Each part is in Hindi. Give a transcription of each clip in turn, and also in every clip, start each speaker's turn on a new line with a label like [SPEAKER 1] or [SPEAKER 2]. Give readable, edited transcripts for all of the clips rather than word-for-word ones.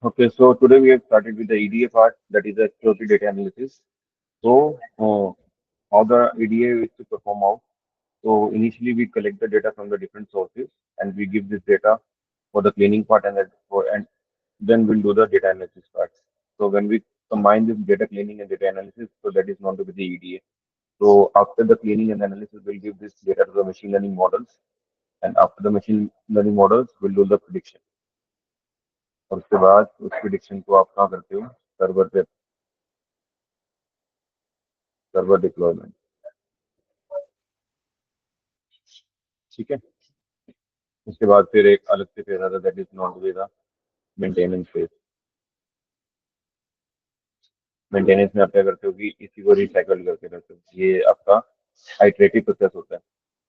[SPEAKER 1] Okay, so today we have started with the EDA part, that is the exploratory data analysis. So, how the EDA is to perform out. So, initially we collect the data from the different sources, and we give this data for the cleaning part, and then we'll do the data analysis part. So, when we combine this data cleaning and data analysis, so that is known to be the EDA. So, after the cleaning and analysis, we'll give this data to the machine learning models, and after the machine learning models, we'll do the prediction. और उसके बाद उस प्रिडिक्शन को आप कहाँ करते हो, सर्वर पे, सर्वर डिप्लॉयमेंट. ठीक है. उसके बाद फिर एक अलग से फेज आता है, that is not way the maintenance phase. Maintenance में आप क्या करते हो कि इसी को रिसाइकल करते रहते हो, ये आपका आइटरेटिव प्रोसेस होता है.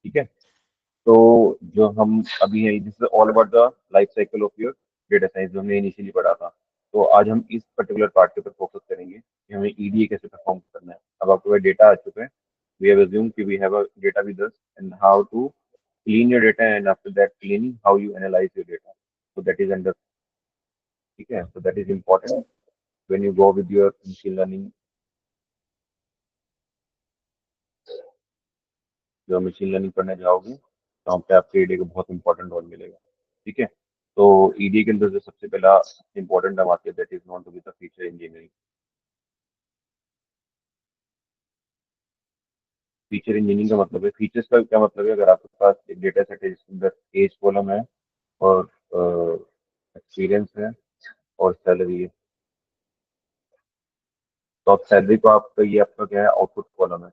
[SPEAKER 1] ठीक है. तो जो हम अभी है, this is all about the life cycle of your data science, जो हमने इनिशियली पढ़ा था. तो आज हम इस पर्टिकुलर पार्ट के ऊपर फोकस करेंगे कि हमें ईडीए कैसे परफॉर्म करना है. अब आपके पास डेटा आ चुका है, वी हैव अज्यूम कि we have a data with us, and how to clean your data, and after that cleaning, how you analyze your data. So that is under. Okay, so that is important when you go with your machine learning. जो मशीन लर्निंग करने जाओगे तो वहाँ पे आपके ईडी को बहुत इंपॉर्टेंट रोल मिलेगा. ठीक है. तो ईडी के अंदर जो सबसे पहला इंपॉर्टेंट नाम आती है, that is known to be the feature engineering. Feature engineering का मतलब है, फीचर्स का क्या मतलब है, अगर आपके पास एक डेटा सेट है जिसके अंदर एज कॉलम है और एक्सपीरियंस है और सैलरी है, तो आप सैलरी को आपका, ये आपका क्या है, आउटपुट कॉलम है,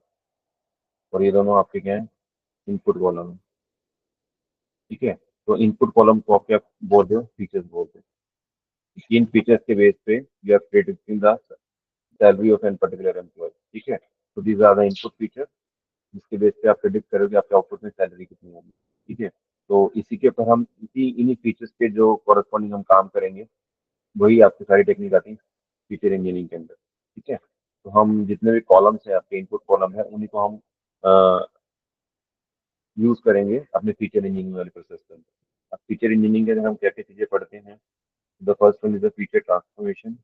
[SPEAKER 1] और ये दोनों आपके क्या है, इनपुट कॉलम है. ठीक है. तो इनपुट कॉलम को आप क्या बोलते हो, फीचर्स बोलते हैं. इन फीचर्स के बेस पे you are predicting the salary of an particular employee. ठीक है. तो these are the input feature, जिसके बेस पे आप प्रेडिक्ट करोगे आपके आउटपुट में सैलरी कितनी होगी. ठीक है. तो इसी के ऊपर हम इन्हीं फीचर्स के जो कॉरस्पॉन्डिंग हम काम करेंगे, वही आपकी सारी टेक्निक आती है फीचर इंजीनियरिंग के अंदर. ठीक है. तो हम जितने भी कॉलम्स हैं, आपके इनपुट कॉलम है, उन्हीं को हम यूज करेंगे अपने फीचर इंजीनियरिंग वाले प्रोसेस के अंदर. अब फीचर इंजीनियरिंग के अंदर हम क्या क्या चीजें पढ़ते हैं. The first one is the feature transformation.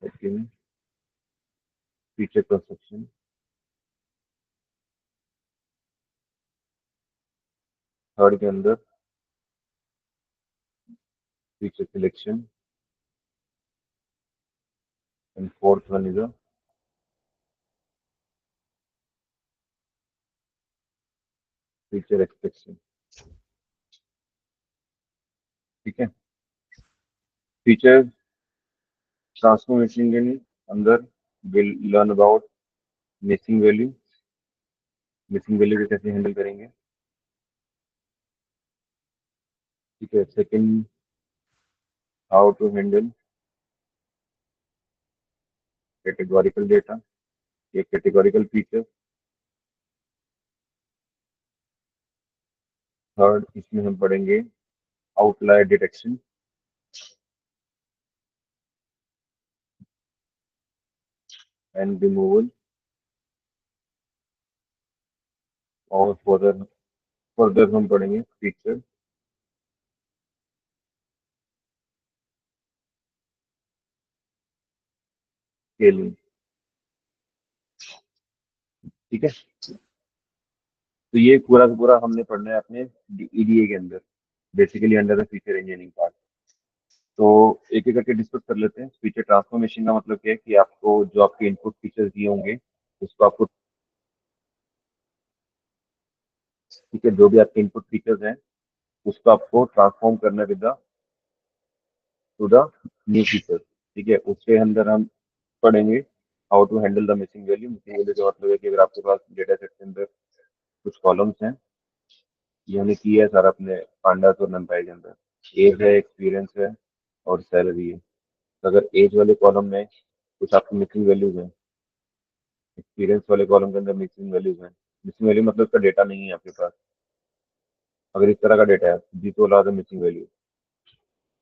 [SPEAKER 1] Second, feature construction. Third के अंदर feature selection. And fourth one is the feature extraction. ठीक है. फीचर ट्रांसफॉर्मेशन के अंदर will learn about missing value. Missing value को कैसे हैंडल करेंगे. ठीक है. Second, how to handle categorical data, ये कैटेगोरिकल फीचर. थर्ड, इसमें हम पढ़ेंगे आउटलायर डिटेक्शन एंड रिमूवल. और फर्दर फर्दर हम पढ़ेंगे फीचर स्केलिंग. ठीक है. तो ये पूरा का पूरा हमने पढ़ना है अपने ईडीए के अंदर, basically under the feature engineering part. तो एक एक करके डिस्कस कर लेते हैं. फीचर ट्रांसफॉर्मेशन का मतलब क्या है कि आपको जो आपके इनपुट फीचर्स दिए होंगे उसको आपको, ठीक है, जो भी आपके इनपुट फीचर्स हैं उसको आपको ट्रांसफॉर्म करना with the to the new feature. ठीक है. उसके अंदर हम पढ़ेंगे how to handle the missing value. Missing value का मतलब है कि अगर आपके पास डेटा सेट के अंदर कुछ कॉलम्स हैं, ये हमने किया है सारा अपने पांडास और नंपाई के अंदर. एज है, एक्सपीरियंस है और सैलरी है. तो अगर एज वाले कॉलम में कुछ आपकी मिसिंग वैल्यूज हैं, एक्सपीरियंस वाले कॉलम के अंदर मिसिंग वैल्यूज हैं, मिसिंग वैल्यू मतलब उसका डेटा नहीं है आपके पास. अगर इस तरह का डेटा है, जी तो ला मिसिंग वैल्यू.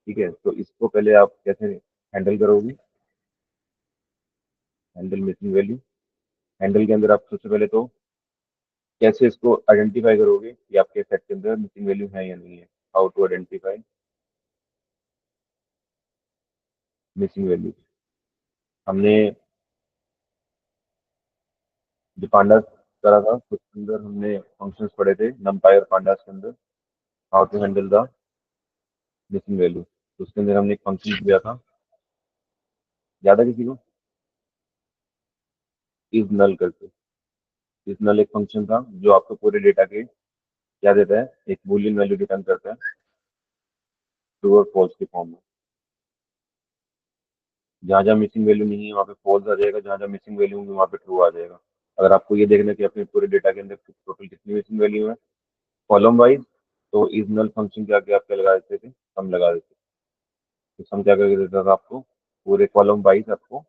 [SPEAKER 1] ठीक है. तो इसको पहले आप कैसे हैंडल करोगे. Handle missing value. हैंडल के अंदर आप सबसे पहले तो कैसे इसको आइडेंटिफाई करोगे कि आपके सेट के अंदर मिसिंग वैल्यू है या नहीं है। How to identify missing value. हमने जो पांडास करा था उसके अंदर हमने फंक्शंस पढ़े थे नमपाई और पांडास के अंदर, how to handle the missing value. तो उसके अंदर हमने एक फंक्शन दिया था, याद है किसी को? इज नल करके। इज नल एक फंक्शन था जो आपको पूरे डेटा के क्या देता है, एक बूलियन वैल्यू रिटर्न करता है ट्रू और फॉल्स के फॉर्म में। जहाँ जहाँ मिसिंग वैल्यू नहीं है वहाँ पे फॉल्स आ जाएगा, जहाँ जहाँ मिसिंग वैल्यू होंगी वहाँ पे ट्रू आ जाएगा। अगर आपको ये देखना है कि अपने पूरे डेटा के अंदर टोटल कितनी मिसिंग वैल्यू है कॉलम वाइज, तो इज नल फंक्शन के आगे आप क्या लगा देते थे, सम लगा देते थे। तो सम क्या करके देता था आपको, पूरे कॉलम वाइज आपको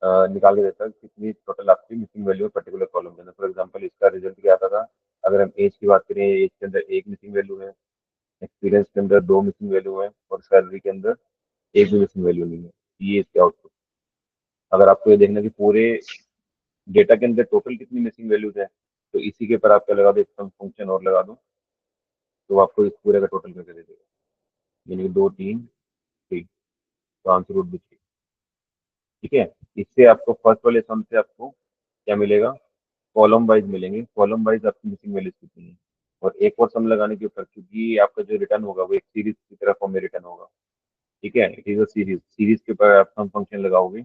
[SPEAKER 1] निकाल के देता है कितनी टोटल आपकी मिसिंग वैल्यू है पर्टिकुलर कॉलम के अंदर। फॉर एग्जाम्पल इसका रिजल्ट क्या आता था, अगर हम एज की बात करें, एज के अंदर एक मिसिंग वैल्यू है, एक्सपीरियंस के अंदर दो मिसिंग वैल्यू है, और सैलरी के अंदर एक भी मिसिंग वैल्यू नहीं है। ये इसके आउटपुट। अगर आपको ये देखना कि पूरे डेटा के अंदर टोटल कितनी मिसिंग वैल्यूज है, तो इसी के ऊपर आप क्या लगा दो, एक फंक्शन और लगा दो, तो आपको इस पूरे का टोटल करके दे देगा। यानी कि दो तीन थ्री, तो आंसर वुड बी थ्री। ठीक है। इससे आपको फर्स्ट वाले सम से आपको क्या मिलेगा, कॉलम वाइज मिलेंगे, कॉलम वाइज आपकी मिसिंग वैल्यूज कितनी है। और एक और सम लगाने के ऊपर, क्योंकि आपका जो रिटर्न होगा वो एक सीरीज की तरह फॉर्म में रिटर्न होगा। ठीक है, it is a series, series के ऊपर आप सम फंक्शन लगाओगे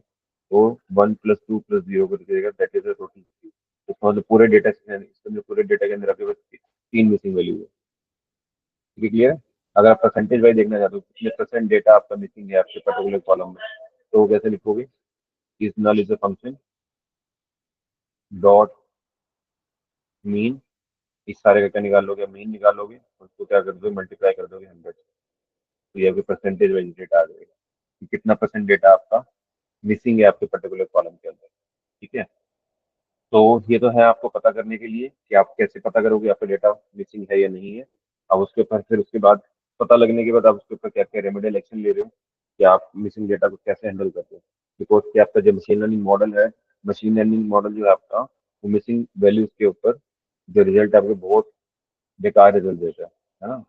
[SPEAKER 1] तो 1 + 2 + 0 कर देगा, दैट इज अ टोटल। इसका मतलब पूरे डेटा इसके अंदर, पूरे डेटा के अंदर आपके पास तीन मिसिंग वैल्यू है। ठीक है, क्लियर है? अगर आप परसेंटेज वाइज देखना चाहते हो कितने परसेंट डेटा आपका मिसिंग है आपके पर्टिकुलर कॉलम में, तो वो कैसे लिखोगे, is null is a function dot mean, इस सारे का क्या निकालोगे, मीन निकालोगे और उसको क्या कर दोगे, मल्टीप्लाई कर दोगे 100। तो ये आपके परसेंटेज वाइज डेटा आ जाएगा कि कितना परसेंट डेटा आपका मिसिंग है आपके पर्टिकुलर कॉलम के अंदर। ठीक है। तो ये तो है आपको पता करने के लिए कि आप कैसे पता करोगे आपका डेटा मिसिंग है या नहीं है। अब उसके ऊपर फिर उसके बाद पता लगने के बाद आप उसके ऊपर क्या क्या रेमेडियल एक्शन ले रहे हो कि आप मिसिंग डेटा को कैसे हैंडल करते हो। बिकॉज कि आपका जो मशीन लर्निंग मॉडल है, मशीन लर्निंग मॉडल जो है आपका, वो मिसिंग वैल्यूज के ऊपर जो रिजल्ट आपके बहुत बेकार रिजल्ट देता है ना।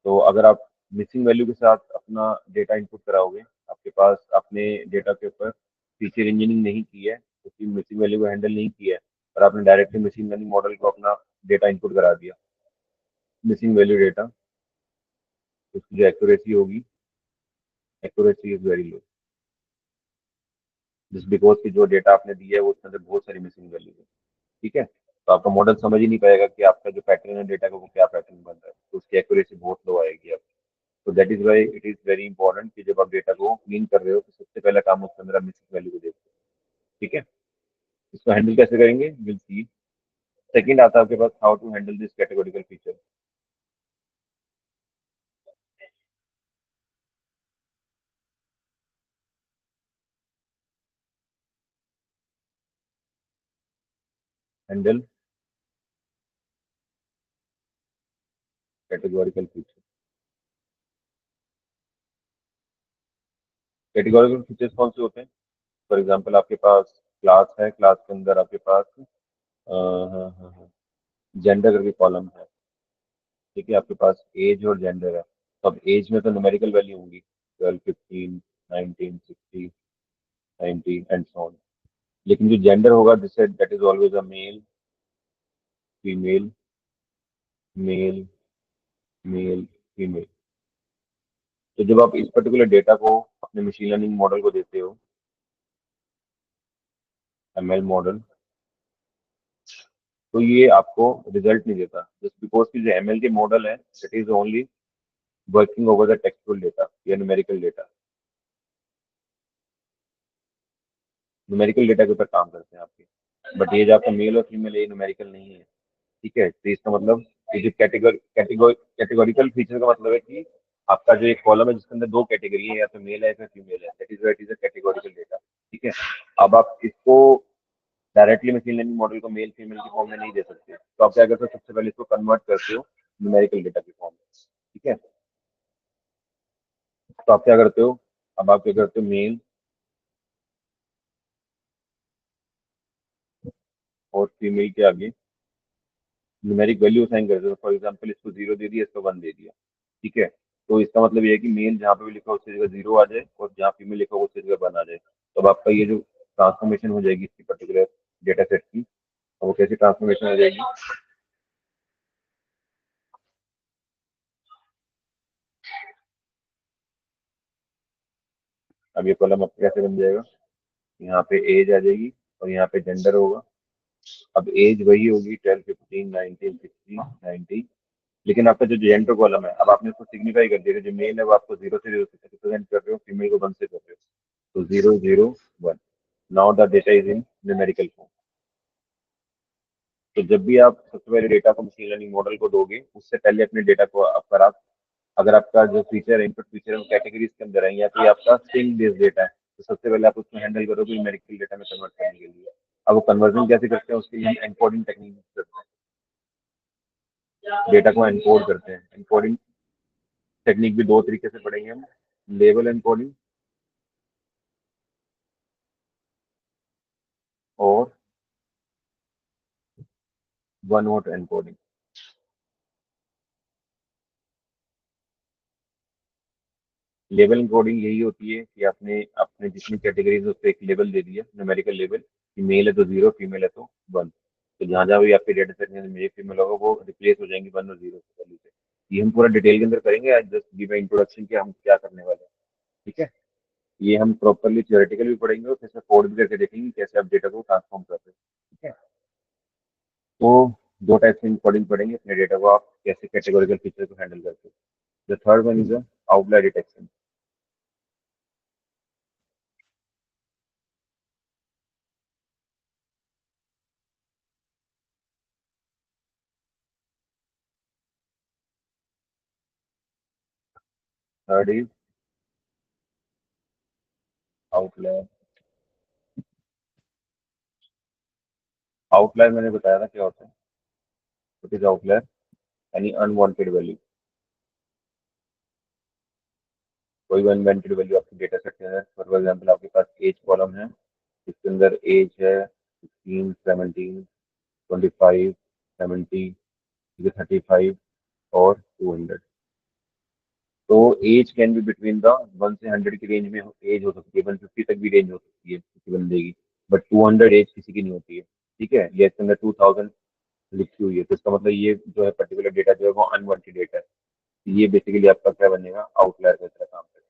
[SPEAKER 1] तो अगर आप मिसिंग वैल्यू के साथ अपना डेटा इनपुट कराओगे, आपके पास अपने डेटा के ऊपर फीचर इंजीनियरिंग नहीं की है, उसकी मिसिंग वैल्यू को हैंडल नहीं किया है, और आपने डायरेक्टली मशीन लर्निंग मॉडल को अपना डेटा इनपुट करा दिया, मिसिंग वैल्यू डेटा, उसकी जो एक्यूरेसी होगी, एक्यूरेसी इज वेरी लो, जिस बिकॉज की जो डेटा आपने दिया है वो उसके अंदर बहुत सारी मिसिंग वैल्यू है। ठीक है। तो आपका मॉडल समझ ही नहीं पाएगा कि आपका जो पैटर्न है डेटा का वो क्या पैटर्न बन रहा है, तो उसकी एक्यूरेसी बहुत लो आएगी आप। तो that is why it is very important कि जब आप डेटा को क्लीन कर रहे हो तो सबसे पहला काम उसके अंदर आप मिसिंग वैल्यू को देखो। ठीक है। इसको हैंडल कैसे करेंगे, विल सी। सेकंड आता है आपके पास, how to handle this categorical feature. Handle categorical feature. Categorical features कौन से होते हैं? फॉर एग्जाम्पल आपके पास क्लास है, क्लास के अंदर आपके पास जेंडर करके कॉलम है। ठीक है, आपके पास एज और जेंडर है, तो अब एज में तो न्यूमेरिकल वैल्यू होंगी, 12, 15, 19, 60, 90 एंड सो ऑन। लेकिन जो जेंडर होगा, जिससे that is always a male, female, male, male, female. तो जब आप इस पर्टिकुलर डेटा को अपने मशीन लर्निंग मॉडल को देते हो, एमएल मॉडल, तो ये आपको रिजल्ट नहीं देता, जस्ट बिकॉज की जो एमएल के मॉडल है it is only working over the textual data या न्यूमेरिकल डेटा, न्यूमेरिकल डेटा के ऊपर काम करते हैं आपके। बट ये जो आपका मेल और फीमेल है ये न्यूमेरिकल नहीं है। ठीक है, तो इसका मतलब ये जो कैटेगोरिकल फीचर का मतलब है कि आपका जो एक कॉलम है जिसके अंदर दो कैटेगरी है, या तो मेल है या फीमेल है, that is is a categorical data. ठीक है। अब आप इसको डायरेक्टली मशीन लर्निंग मॉडल को मेल फीमेल के फॉर्म में नहीं दे सकते, तो आप क्या करते हो, सबसे पहले इसको कन्वर्ट करते हो न्यूमेरिकल डेटा के फॉर्म में। ठीक है। तो आप क्या करते हो, अब आप क्या करते हो, मेल और फीमेल के आगे न्यूमेरिक वैल्यू असाइन कर दो। फॉर एग्जाम्पल इसको 0 दे दिया, इसको 1 दे दिया। ठीक है, तो इसका मतलब ये है कि मेल जहाँ पे भी लिखा हो उसकी जगह 0 आ जाए और जहाँ फीमेल लिखा हो उसकी जगह 1 आ जाए। तो अब आपका ये जो ट्रांसफॉर्मेशन हो जाएगी इसकी पर्टिकुलर डेटा सेट की, तो वो कैसी ट्रांसफॉर्मेशन हो जाएगी। अब ये कॉलम आपका कैसे बन जाएगा, यहाँ पे एज आ जाएगी और यहाँ पे जेंडर होगा। अब एज वही होगी 12, 15, 19, 16, 90। लेकिन आपका जो जेंडर कॉलम है, अब आपने उसको सिग्निफाई कर दिया, जो मेल है वो आपको 0 से रिप्रेजेंट कर रहे हो, फीमेल को 1 से कर रहे हो, तो 0, 0, 1। Now the data is in numerical form. तो जब भी आप सबसे पहले डेटा को मशीन लर्निंग मॉडल को दोगे, उससे पहले अपने डेटा को आप अगर आपका जो फीचर है, इनपुट फीचर है, वो कैटेगरीज के अंदर है या फिर आपका स्ट्रिंग बेस्ड डेटा है, तो सबसे पहले आप उसको हैंडल करोगे न्यूमेरिकल डेटा में कन्वर्ट करने के लिए। अब वो कन्वर्जन कैसे करते हैं, उसके लिए हम एनकोडिंग टेक्निक करते हैं, डेटा को एनकोड करते हैं। एनकोडिंग टेक्निक भी दो तरीके से पढ़ेंगे हम, लेबल एनकोडिंग और one hot encoding. Label encoding यही होती है कि आपने आपने जितनी कैटेगरीज उस पर एक लेबल दे दिया, न्यूमेरिकल लेबल, कि मेल है तो 0, फीमेल है तो 1। तो जहाँ जहाँ भी आपके डेटा सेट में मेल फीमेल होगा वो रिप्लेस हो जाएंगी 1 और 0 से वैल्यू से। ये हम पूरा डिटेल के अंदर करेंगे, आज जस्ट गिव इंट्रोडक्शन कि हम क्या करने वाले हैं। ठीक है, ये हम प्रॉपरली थियोरेटिकल भी पढ़ेंगे और फिर कोड भी करके देखेंगे कैसे आप डेटा को ट्रांसफॉर्म कर रहे हैं। ठीक है, तो दो टाइप से इंकोडिंग पढ़ेंगे अपने डेटा को, आप कैसे कैटेगोरिकल फीचर को हैंडल करते हो। The third one is outlier detection. Third is outlier. Outlier मैंने बताया था क्या होता है। व्हाट इज आउटलायर, यानी अनवांटेड वैल्यू। कोई भी अनवांटेड वैल्यू आपके डेटा सेट के अंदर, फॉर एग्जाम्पल आपके पास एज कॉलम है, इसके अंदर एज है 16, 17, 25, 70, 35 और 200। तो age can be between the 1 से 100 की रेंज में एज हो सकती है, 150 तक भी रेंज हो सकती है किसी बंदे की, बट 200 एज किसी की नहीं होती है। ठीक है, ये इसके अंदर 2000 लिखी हुई है, तो इसका मतलब ये जो है पर्टिकुलर डेटा जो है वो अनवांटेड डेटा है। ये बेसिकली आपका क्या बनेगा, आउटलायर की तरह काम करेगा।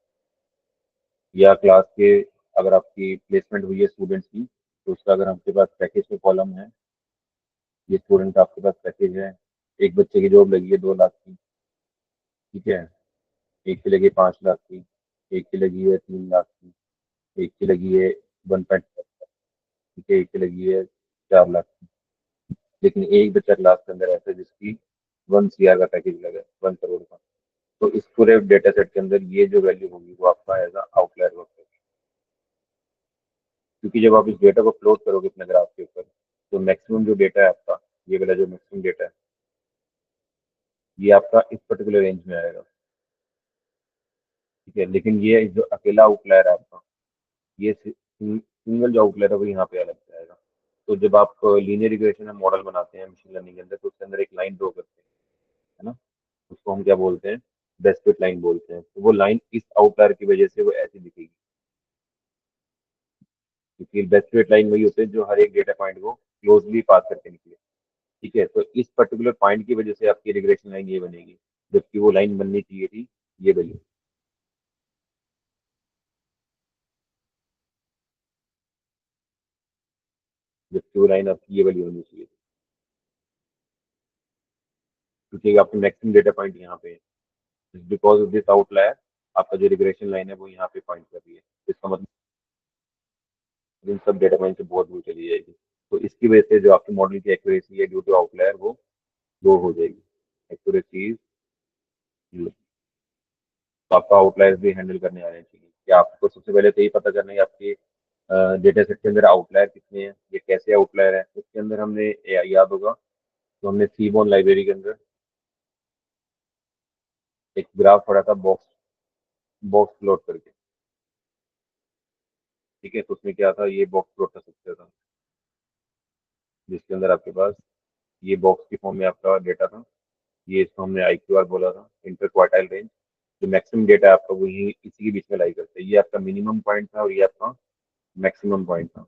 [SPEAKER 1] या क्लास के अगर आपकी प्लेसमेंट हुई है स्टूडेंट्स की, तो उसका अगर आपके पास पैकेज के कॉलम है, ये स्टूडेंट का आपके पास पैकेज है, एक बच्चे की जॉब लगी है 2 लाख की। ठीक है, एक की लगी है 5 लाख की, एक की लगी है 3 लाख की, एक की लगी है 1.5 लाख, ठीक है, एक की लगी है 4 लाख की। लेकिन एक बच्चा क्लास के अंदर ऐसा है जिसकी 1 CR का पैकेज लगा है, 1 करोड़ का। तो इस पूरे डेटा सेट के अंदर ये जो वैल्यू होगी वो आपका एज आउटलायर वर्क करेगी। क्योंकि जब आप इस डेटा को प्लॉट करोगे अपने ग्राफ के ऊपर, तो मैक्सिमम जो डेटा है आपका, ये वाला जो मैक्सिमम डेटा है, ये आपका इस पर्टिकुलर रेंज में आएगा। ठीक है, लेकिन ये जो अकेला आउटलायर है आपका, ये सिंगल जो आउटलायर है वो यहाँ पे अलग से आएगा। तो जब आप लीनियर रिग्रेशन में मॉडल बनाते हैं मशीन लर्निंग के अंदर, तो उसके अंदर एक लाइन ड्रॉ करते हैं, है ना, उसको हम क्या बोलते हैं, बेस्ट फिट लाइन बोलते हैं। तो वो लाइन इस आउटलायर की वजह से वो ऐसी दिखेगी, क्योंकि बेस्ट फिट लाइन वही होते हैं जो हर एक डेटा पॉइंट को क्लोजली पास करके निकले। ठीक है, तो इस पर्टिकुलर पॉइंट की वजह से आपकी रिग्रेशन लाइन ये बनेगी, जबकि वो लाइन बननी चाहिए थी ये वाली, जबकि वो लाइन आपकी ये वाली होनी चाहिए थी, क्योंकि आपकी मैक्सिमम डेटा पॉइंट यहाँ पे है। बिकॉज ऑफ दिस आउटलायर आपका जो रिग्रेशन लाइन है वो यहाँ पे पॉइंट कर रही है। इसका मतलब इन सब डेटा पॉइंट से बहुत दूर चली जाएगी। तो इसकी वजह से जो आपके मॉडल की एक्यूरेसी है ड्यू टू आउटलायर वो लो हो जाएगी। Accuracy is low. तो आपको आउटलायर्स भी हैंडल करने आने चाहिए। कि आपको सबसे पहले तो ये पता करना है आपके डेटा सेट के अंदर आउटलायर कितने हैं, ये कैसे आउटलायर है। उसके अंदर हमने याद होगा, तो हमने सीबॉन लाइब्रेरी के अंदर एक ग्राफ पढ़ा था, बॉक्स बॉक्स प्लॉट करके। ठीक है, तो उसमें क्या था, ये बॉक्स प्लॉट का सकता था। जिसके अंदर आपके पास ये बॉक्स की फॉर्म में आपका डेटा था। ये इसको हमने IQR बोला था, इंटर क्वार्टाइल रेंज। जो मैक्सिमम डेटा है आपका वो यही इसी के बीच में लाई करता है। ये आपका मिनिमम पॉइंट था और ये आपका मैक्सिमम पॉइंट था।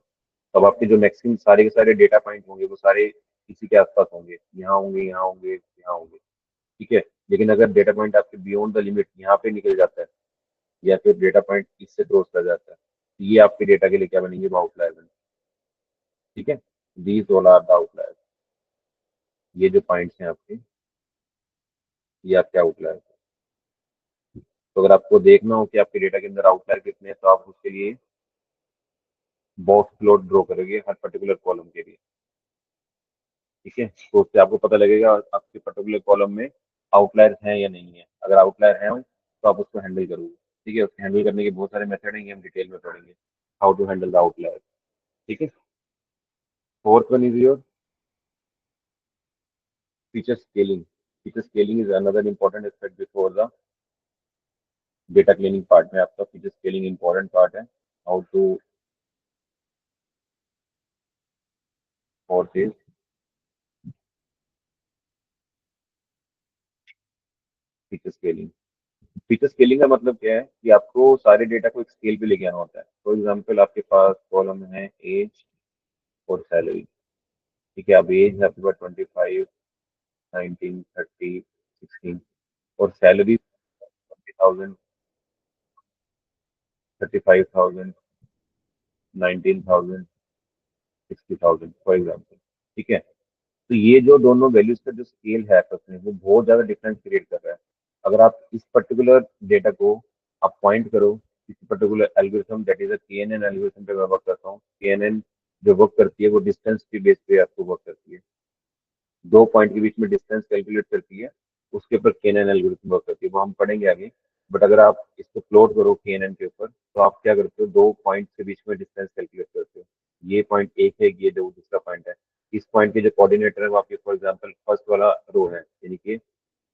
[SPEAKER 1] अब आपके जो मैक्सिमम सारे के सारे डेटा पॉइंट होंगे वो सारे इसी के आसपास होंगे, यहाँ होंगे, यहाँ होंगे, यहाँ होंगे। ठीक है। लेकिन अगर डेटा पॉइंट आपके बियॉन्ड द लिमिट यहाँ पे निकल जाता है या फिर डेटा पॉइंट इससे क्रॉस कर जाता है, तो ये आपके डेटा के लिए क्या बनेंगे? आउटलायर बनेंगे। ठीक है। These all are the outlier. ये जो पॉइंट्स हैं आपके, ये आपके आउटलायर। तो अगर आपको देखना हो कि आपके डेटा के अंदर आउटलायर कितने हैं, तो आप उसके लिए बॉक्स प्लॉट ड्रॉ करोगे हर पर्टिकुलर कॉलम के लिए। ठीक है। तो उससे आपको पता लगेगा आपके पर्टिकुलर कॉलम में आउटलायर हैं या नहीं है। अगर आउटलायर है तो आप उसको हैंडल करोगे। ठीक है। उसको हैंडल करने के बहुत सारे मेथड हैं, ये हम डिटेल में पढ़ेंगे, how to handle the outlier. ठीक है। Fourth one is your feature scaling. Feature scaling is another important aspect before the data cleaning part में। आपका फीचर स्केलिंग इंपॉर्टेंट पार्ट है। How to for this feature scaling. Feature scaling का मतलब क्या है कि आपको सारे डेटा को एक स्केल पे लेके आना होता है। फॉर एग्जाम्पल आपके पास कॉलम है एज और सैलरी। ठीक है। अब एज है आपके पास 25, 19, 30, 16 और सैलरी 20,000, 35,000, 19,000, 60,000 फॉर एग्जाम्पल। ठीक है। तो ये जो दोनों वैल्यूज का जो स्केल है आपस में, वो बहुत ज्यादा डिफरेंस क्रिएट कर रहा है। अगर आप इस पर्टिकुलर डेटा को आप पॉइंट करो किसी particular algorithm, that is KNN algorithm पे मैं वर्क करता हूँ। KNN जो वर्क करती है वो डिस्टेंस के बेस पे आपको वर्क करती है। दो पॉइंट के बीच में डिस्टेंस कैलकुलेट करती है, उसके ऊपर KNN एल्गोरिथम वर्क करती है, वो हम पढ़ेंगे आगे। बट अगर आप इसको प्लॉट करो KNN के ऊपर, तो आप क्या करते हो? दो पॉइंट के बीच में डिस्टेंस कैलकुलेट करते हो। ये पॉइंट एक है, ये दो दूसरा पॉइंट है। इस पॉइंट के जो कोऑर्डिनेटर है वो आपके फॉर एग्जाम्पल फर्स्ट वाला रो है, यानी कि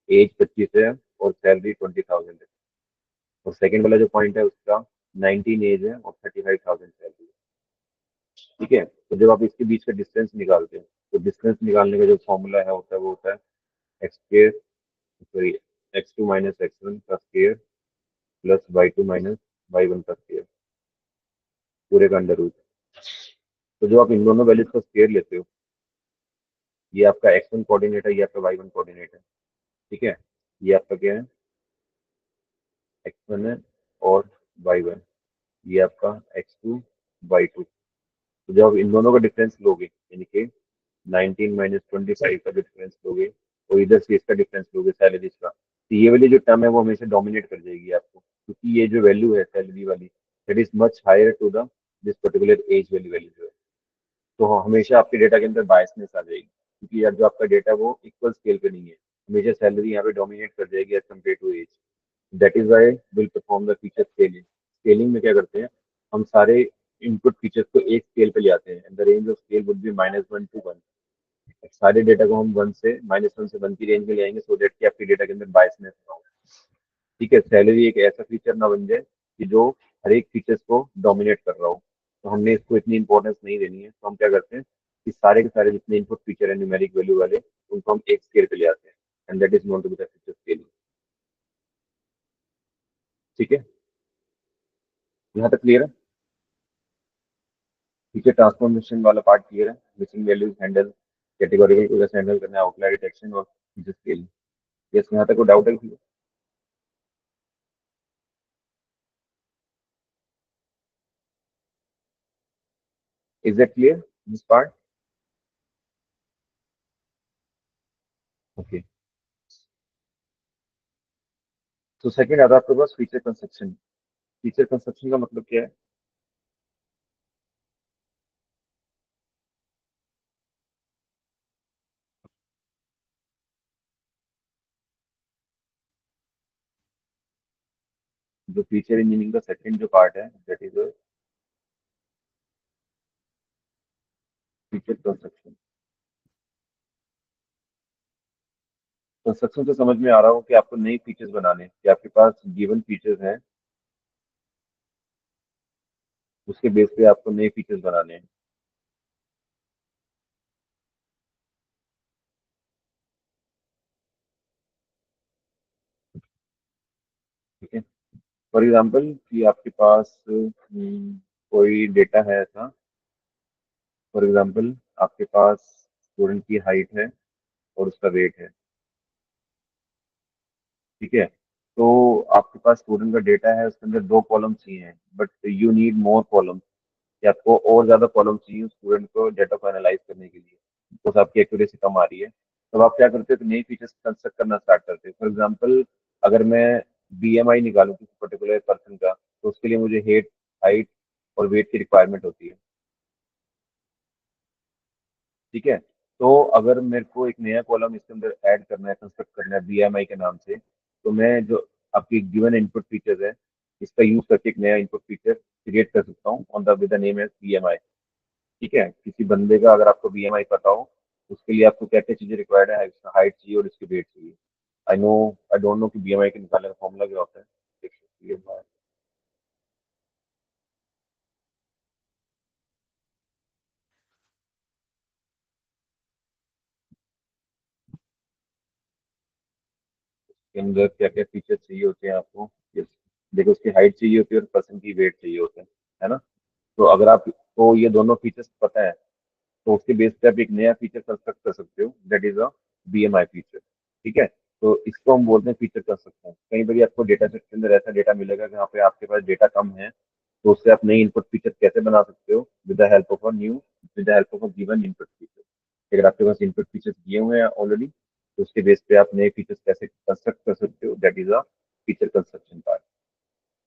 [SPEAKER 1] एज 25 है और सैलरी 20,000 है। और सेकंड वाला जो पॉइंट है उसका 19 एज है और 35,000 सैलरी है। ठीक है। तो जब आप इसके बीच का डिस्टेंस निकालते हैं, तो डिस्टेंस निकालने का जो फॉर्मूला है होता है वो होता है x square sorry x2 minus x1 का square plus y2 minus y1 का स्क्वायर, पूरे का अंडर रूट। तो जब आप इन दोनों वैल्यूज का स्क्वायर लेते हो, ये आपका x1 कोऑर्डिनेट है, ये आपका y1 कोऑर्डिनेट है। ठीक है। ये आपका क्या है? x1 है और y1, ये आपका x2 y2। तो जब आप इन दोनों का डिफरेंस लोगे, यानी कि 19 माइनस 25 का डिफरेंस लोगे और इधर से इसका डिफरेंस लोगे सैलरीज का, तो ये वाली जो टर्म है वो हमेशा डोमिनेट कर जाएगी आपको, क्योंकि ये जो वैल्यू है सैलरी वाली, that is much higher to the this particular age value value जो है। तो हमेशा आपके डेटा के अंदर बायसनेस आ जाएगी, क्योंकि यार जो आपका डेटा है वो इक्वल स्केल पे नहीं है। हमेशा सैलरी यहाँ पे डोमिनेट कर जाएगी as compare to age. That is why will perform the feature scaling. Scaling में क्या करते हैं? हम सारे इनपुट फीचर्स को एक स्केल पे ले आते हैं, and the range of scale would be -1 to 1। सारे डेटा को हम -1 से 1 की रेंज में ले आएंगे, सो दैट कि आपके डेटा के अंदर बायसनेस ना हो। ठीक है। सैलरी एक ऐसा फीचर ना बन जाए कि जो हर एक फीचर्स को डोमिनेट कर रहा हो। तो हमने इसको इतनी इंपॉर्टेंस नहीं देनी है, तो हम क्या करते हैं कि सारे के सारे जितने इनपुट फीचर है न्यूमेरिक वैल्यू वाले, उनको हम एक स्केल पे ले आते हैं, and that is not to be the feature scaling. ठीक है। यहाँ तक क्लियर है? फीचर ट्रांसफॉर्मेशन वाला पार्ट क्लियर है? मिसिंग वैल्यूज हैंडल, कैटेगोरिकल को कैसे हैंडल करना है, आउटलायर डिटेक्शन और फीचर स्केलिंग। यस, यहाँ तक कोई डाउट है? Is that clear this part? Okay. तो सेकंड आता है आपके पास फीचर कंस्ट्रक्शन। फीचर कंस्ट्रक्शन का मतलब क्या है? जो फीचर इंजीनियरिंग का सेकंड जो पार्ट है, that is feature construction. Construction से समझ में आ रहा हो कि आपको नई फीचर्स बनाने हैं, कि आपके पास गिवन फीचर्स हैं, उसके बेस पे आपको नए फीचर्स बनाने हैं। फॉर एग्जाम्पल कि आपके पास कोई डेटा है ऐसा। फॉर एग्जाम्पल आपके पास स्टूडेंट की हाइट है और उसका वेट है। ठीक है। तो आपके पास स्टूडेंट का डेटा है, उसके अंदर दो कॉलम चाहिए, but you need more column, कि आपको और ज्यादा कॉलम चाहिए स्टूडेंट को डेटा को एनालाइज करने के लिए, बिकॉज आपकी एक्यूरेसी कम आ रही है। तब आप क्या करते हो कि नई फीचर्स कंस्ट्रक्ट करना स्टार्ट करते हो। फॉर एग्जाम्पल अगर मैं बीएमआई निकालूं किसी पर्टिकुलर पर्सन का, तो उसके लिए मुझे हेट, हाइट और वेट की रिक्वायरमेंट होती है। ठीक है। तो अगर मेरे को एक नया कॉलम इसके अंदर ऐड करना है, कंस्ट्रक्ट करना है बीएमआई के नाम से, तो मैं जो आपकी गिवन इनपुट फीचर्स है, इसका यूज करके एक नया इनपुट फीचर क्रिएट कर सकता हूँ on the with the name as BMI. ठीक है। किसी बंदे का अगर आपको बीएमआई पता हो, उसके लिए आपको क्या क्या चीजें रिक्वायर्ड है, इसका हाइट चाहिए और इसकी वेट चाहिए। I know, I don't know कि बीएमआई के निकालने का फॉर्मूला क्या होता है। BMI के अंदर क्या क्या फीचर चाहिए होते हैं आपको। Yes. देखो, उसकी हाइट चाहिए होती है और पर्सन की वेट चाहिए होता है ना। तो अगर आपको ये दोनों फीचर्स पता है, तो उसके बेस पे आप एक नया फीचर कंस्ट्रक्ट कर सकते हो, that is a BMI feature. ठीक है। तो इसको हम बोलते हैं फीचर कर सकते हैं। कई बार आपको डेटा सेट के अंदर ऐसा डेटा मिलेगा जहाँ पे आपके पास डेटा कम है, तो उससे आप नई इनपुट फीचर कैसे बना सकते हो, with the help of a given input feature. अगर आपके पास इनपुट फीचर्स दिए हुए हैं ऑलरेडी, तो उसके बेस पे आप नए फीचर्स कैसे कंस्ट्रक्ट कर सकते हो, that is a feature construction part.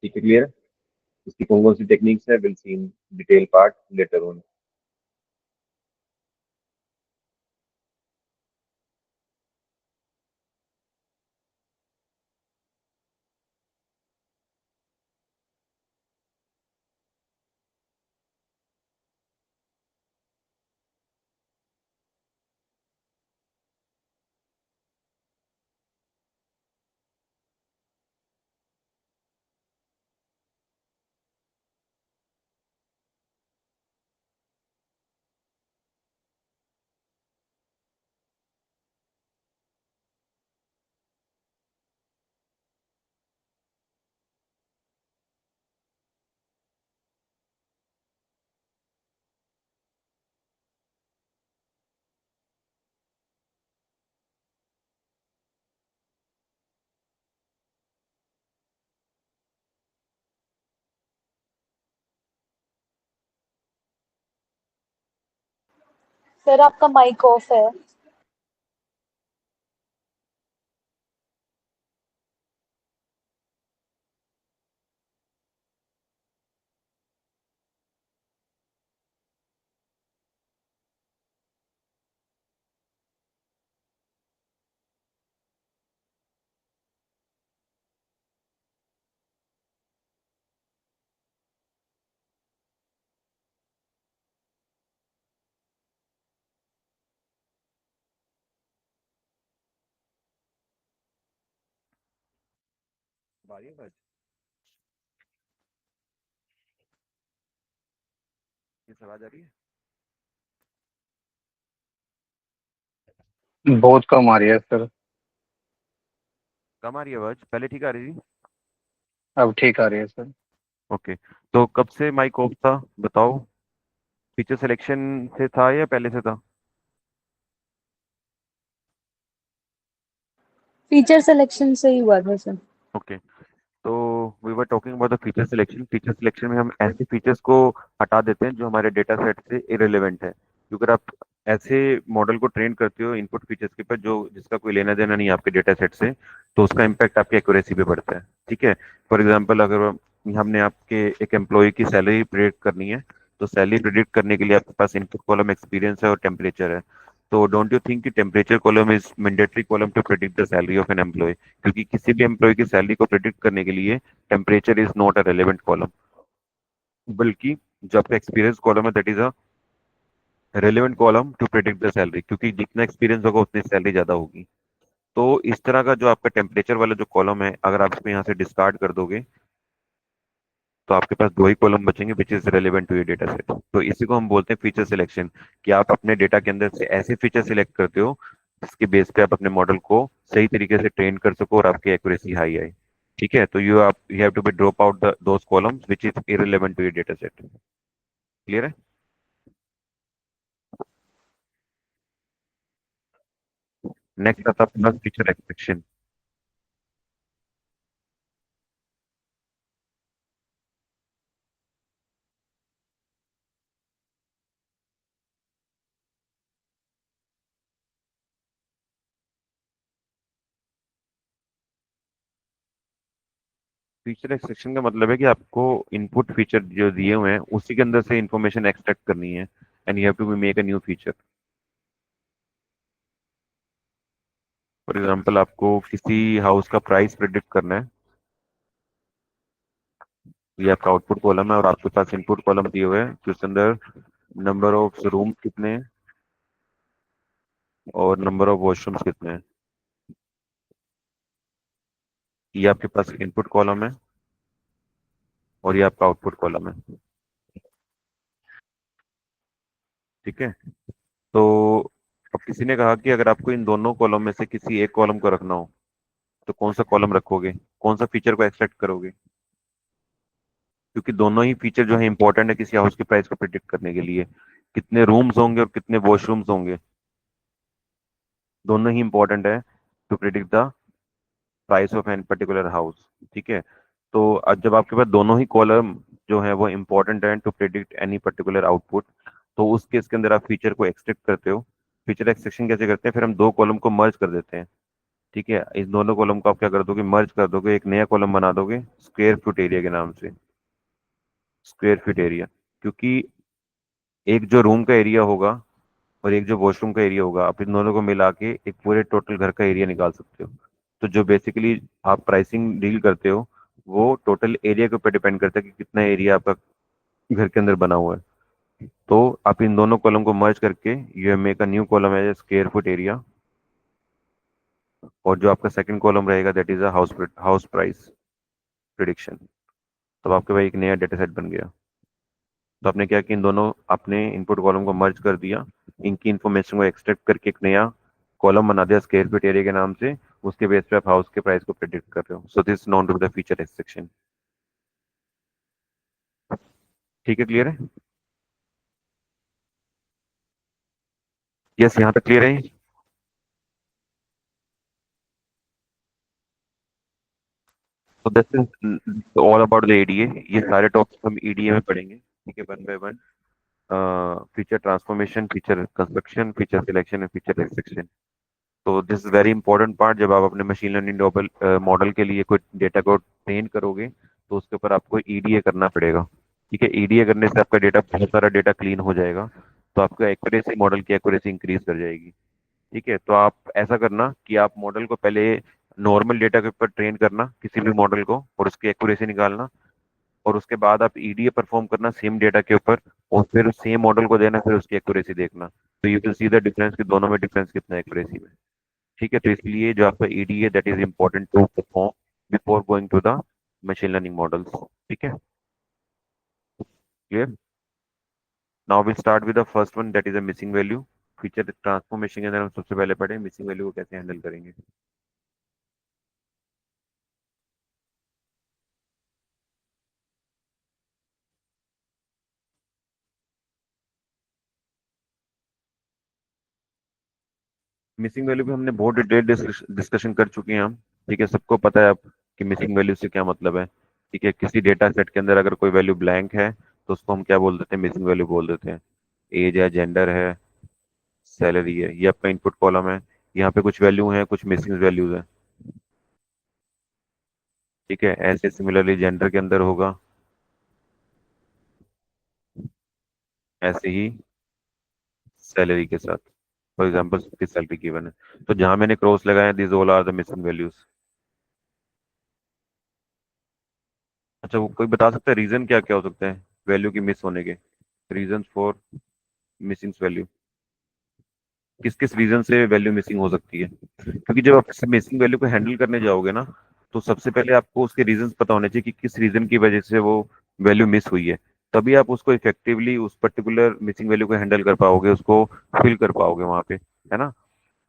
[SPEAKER 1] ठीक है, क्लियर है। इसकी कौन कौन सी टेक्निक्स है, will see in detail part later on.
[SPEAKER 2] Sir आपका माइक ऑफ है।
[SPEAKER 1] बारी है। ये आवाज आ रही है।
[SPEAKER 3] बहुत कम आ रही है सर।
[SPEAKER 1] कम आ रही है आवाज, पहले ठीक आ रही थी।
[SPEAKER 3] अब ठीक आ रही है सर।
[SPEAKER 1] ओके। तो कब से माइक ऑफ था, बताओ। फीचर सिलेक्शन से था या पहले से था?
[SPEAKER 2] फीचर सिलेक्शन से ही हुआ था सर।
[SPEAKER 1] ओके। तो we were talking about the feature selection. Feature selection में हम ऐसे फीचर्स को हटा देते हैं जो हमारे डेटा सेट से इरेलीवेंट है, क्योंकि अगर आप ऐसे मॉडल को ट्रेन करते हो इनपुट फीचर्स के पर जो जिसका कोई लेना देना नहीं है आपके डेटा सेट से, तो उसका इम्पैक्ट आपकी एक्यूरेसी पे पड़ता है। ठीक है। फॉर एग्जाम्पल अगर हमने आपके एक एम्प्लॉय की सैलरी प्रेडिक्ट करनी है, तो सैलरी प्रेडिक्ट करने के लिए आपके पास इनपुट कॉलम एक्सपीरियंस है और टेम्परेचर है। तो डोंट यू थिंक कि temperature column is mandatory column to predict the salary of an employee, क्योंकि किसी भी एम्प्लॉय की सैलरी को प्रेडिक्ट करने के लिए temperature is not a relevant column, बल्कि जो आपका एक्सपीरियंस कॉलम है that is a relevant column to predict the salary, क्योंकि जितना एक्सपीरियंस होगा उतनी सैलरी ज्यादा होगी। तो इस तरह का जो आपका टेम्परेचर वाला जो कॉलम है, अगर आप इसको यहाँ से डिस्कार्ड कर दोगे, तो आपके पास दो ही कॉलम बचेंगे which is relevant to your data set. तो इसी को हम बोलते हैं फीचर सिलेक्शन, कि आप अपने डेटा के अंदर से ऐसे फीचर सिलेक्ट करते हो जिसके बेस पे आप अपने मॉडल को सही तरीके से ट्रेन कर सको और आपकी एक्यूरेसी हाई आए। ठीक है, तो you have to be drop out those columns which is irrelevant to your data set. Clear है? नेक्स्ट आता है अपना फीचर एक्सट्रैक्शन। फीचर एक्सट्रैक्शन का मतलब है कि आपको इनपुट फीचर जो दिए हुए हैं उसी के अंदर से इंफॉर्मेशन एक्सट्रैक्ट करनी है, and you have to make a new feature. For example आपको किसी हाउस का प्राइस प्रिडिक्ट करना है, ये आपका आउटपुट कॉलम है और आपके पास इनपुट कॉलम दिए हुए हैं जिसके अंदर नंबर ऑफ रूम कितने हैं और नंबर ऑफ वॉशरूम्स कितने हैं। ये आपके पास इनपुट कॉलम है और ये आपका आउटपुट कॉलम है। ठीक है, तो अब किसी ने कहा कि अगर आपको इन दोनों कॉलम में से किसी एक कॉलम को रखना हो तो कौन सा कॉलम रखोगे, कौन सा फीचर को एक्सट्रैक्ट करोगे? क्योंकि दोनों ही फीचर जो है इंपॉर्टेंट है किसी हाउस के प्राइस को प्रिडिक्ट करने के लिए। कितने रूम्स होंगे और कितने वॉशरूम्स होंगे, दोनों ही इंपॉर्टेंट है to predict the price of an particular house. ठीक है, तो अब जब आपके पास दोनों ही कॉलम जो है वो इंपॉर्टेंट है to predict any particular output, तो उस केस के अंदर आप फीचर को एक्सट्रैक्ट करते हो। फीचर एक्सट्रैक्शन कैसे करते हैं, फिर हम दो कॉलम को मर्ज कर देते हैं। ठीक है, इस दोनों कॉलम को आप क्या कर दोगे, मर्ज कर दोगे, एक नया कॉलम बना दोगे स्क्वायर फुट एरिया के नाम से। स्क्वायर फीट एरिया, क्योंकि एक जो रूम का एरिया होगा और एक जो वॉशरूम का एरिया होगा, आप इन दोनों को मिला के एक पूरे टोटल घर का एरिया निकाल सकते हो। तो जो बेसिकली आप प्राइसिंग डील करते हो वो टोटल एरिया के ऊपर डिपेंड करता है कि कितना एरिया आपका घर के अंदर बना हुआ है। तो आप इन दोनों कॉलम को मर्ज करके you make a new column है स्क्वायर फुट एरिया, और जो आपका सेकंड कॉलम रहेगा that is a house price prediction. तो आपके पास एक नया डेटा सेट बन गया। तो आपने क्या कि इन दोनों अपने इनपुट कॉलम को मर्ज कर दिया, इनकी इंफॉर्मेशन को एक्सट्रैक्ट करके एक नया कॉलम बना दिया स्क्वायर फीट एरिया के नाम से। उसके बेस पे आप हाउस के प्राइस को प्रेडिक्ट कर रहे हो। So this known to the feature extraction. ठीक है, क्लियर है? यस, यहाँ तक क्लियर है। तो this is all about the EDA. ये सारे टॉपिक हम ईडीए में पढ़ेंगे, ठीक है, one by one. Feature transformation, feature construction, feature selection and feature extraction. तो this is very important part. जब आप अपने मशीन लर्निंग मॉडल के लिए कोई डेटा को ट्रेन करोगे तो उसके ऊपर आपको ईडीए करना पड़ेगा। ठीक है, ईडीए करने से आपका डेटा, बहुत सारा डेटा क्लीन हो जाएगा, तो आपका एक्यूरेसी, मॉडल की एक्यूरेसी इंक्रीज कर जाएगी। ठीक है, तो आप ऐसा करना कि आप मॉडल को पहले नॉर्मल डेटा के ऊपर ट्रेन करना किसी भी मॉडल को, और उसकी एक्यूरेसी निकालना, और उसके बाद आप ईडीए परफॉर्म करना सेम डेटा के ऊपर, और फिर सेम मॉडल को देना, फिर उसकी एक्यूरेसी देखना। तो you will see the difference कि दोनों में डिफरेंस कितना है एक्यूरेसी में। ठीक है, तो इसलिए जो आपका ईडी है that is important to perform before going to the machine learning models. ठीक है, clear? Now will start with the first one that is a missing value. Feature transformation के अंदर हम सबसे पहले पढ़े मिसिंग वैल्यू को कैसे हैंडल करेंगे। मिसिंग वैल्यू पे हमने बहुत डिटेल डिस्कशन कर चुके हैं हम। ठीक है, सबको पता है अब कि मिसिंग वैल्यू से क्या मतलब है। ठीक है, किसी डेटा सेट के अंदर अगर कोई वैल्यू ब्लैंक है तो उसको हम क्या बोल देते हैं, मिसिंग वैल्यू बोल देते हैं। एज है, जेंडर है, सैलरी है, ये आपका इनपुट कॉलम है। यहाँ पे कुछ वैल्यू है, कुछ मिसिंग वैल्यूज है। ठीक है, ऐसे सिमिलरली जेंडर के अंदर होगा, ऐसे ही सैलरी के साथ। फॉर एग्जाम्पल किस सैलरी गिवन है, तो जहां मैंने क्रॉस लगाया this all are the missing values. अच्छा, वो कोई बता सकता है रीजन क्या क्या हो सकता है वैल्यू की मिस होने के? रीजन फॉर मिसिंग वैल्यू, किस किस रीजन से वैल्यू मिसिंग हो सकती है? क्योंकि जब आप मिसिंग वैल्यू को हैंडल करने जाओगे ना, तो सबसे पहले आपको उसके रीजंस पता होने चाहिए कि किस रीजन की वजह से वो वैल्यू मिस हुई है। तभी आप उसको इफेक्टिवली उस पर्टिकुलर मिसिंग वैल्यू को हैंडल कर पाओगे, उसको फिल कर पाओगे वहां पे, है ना।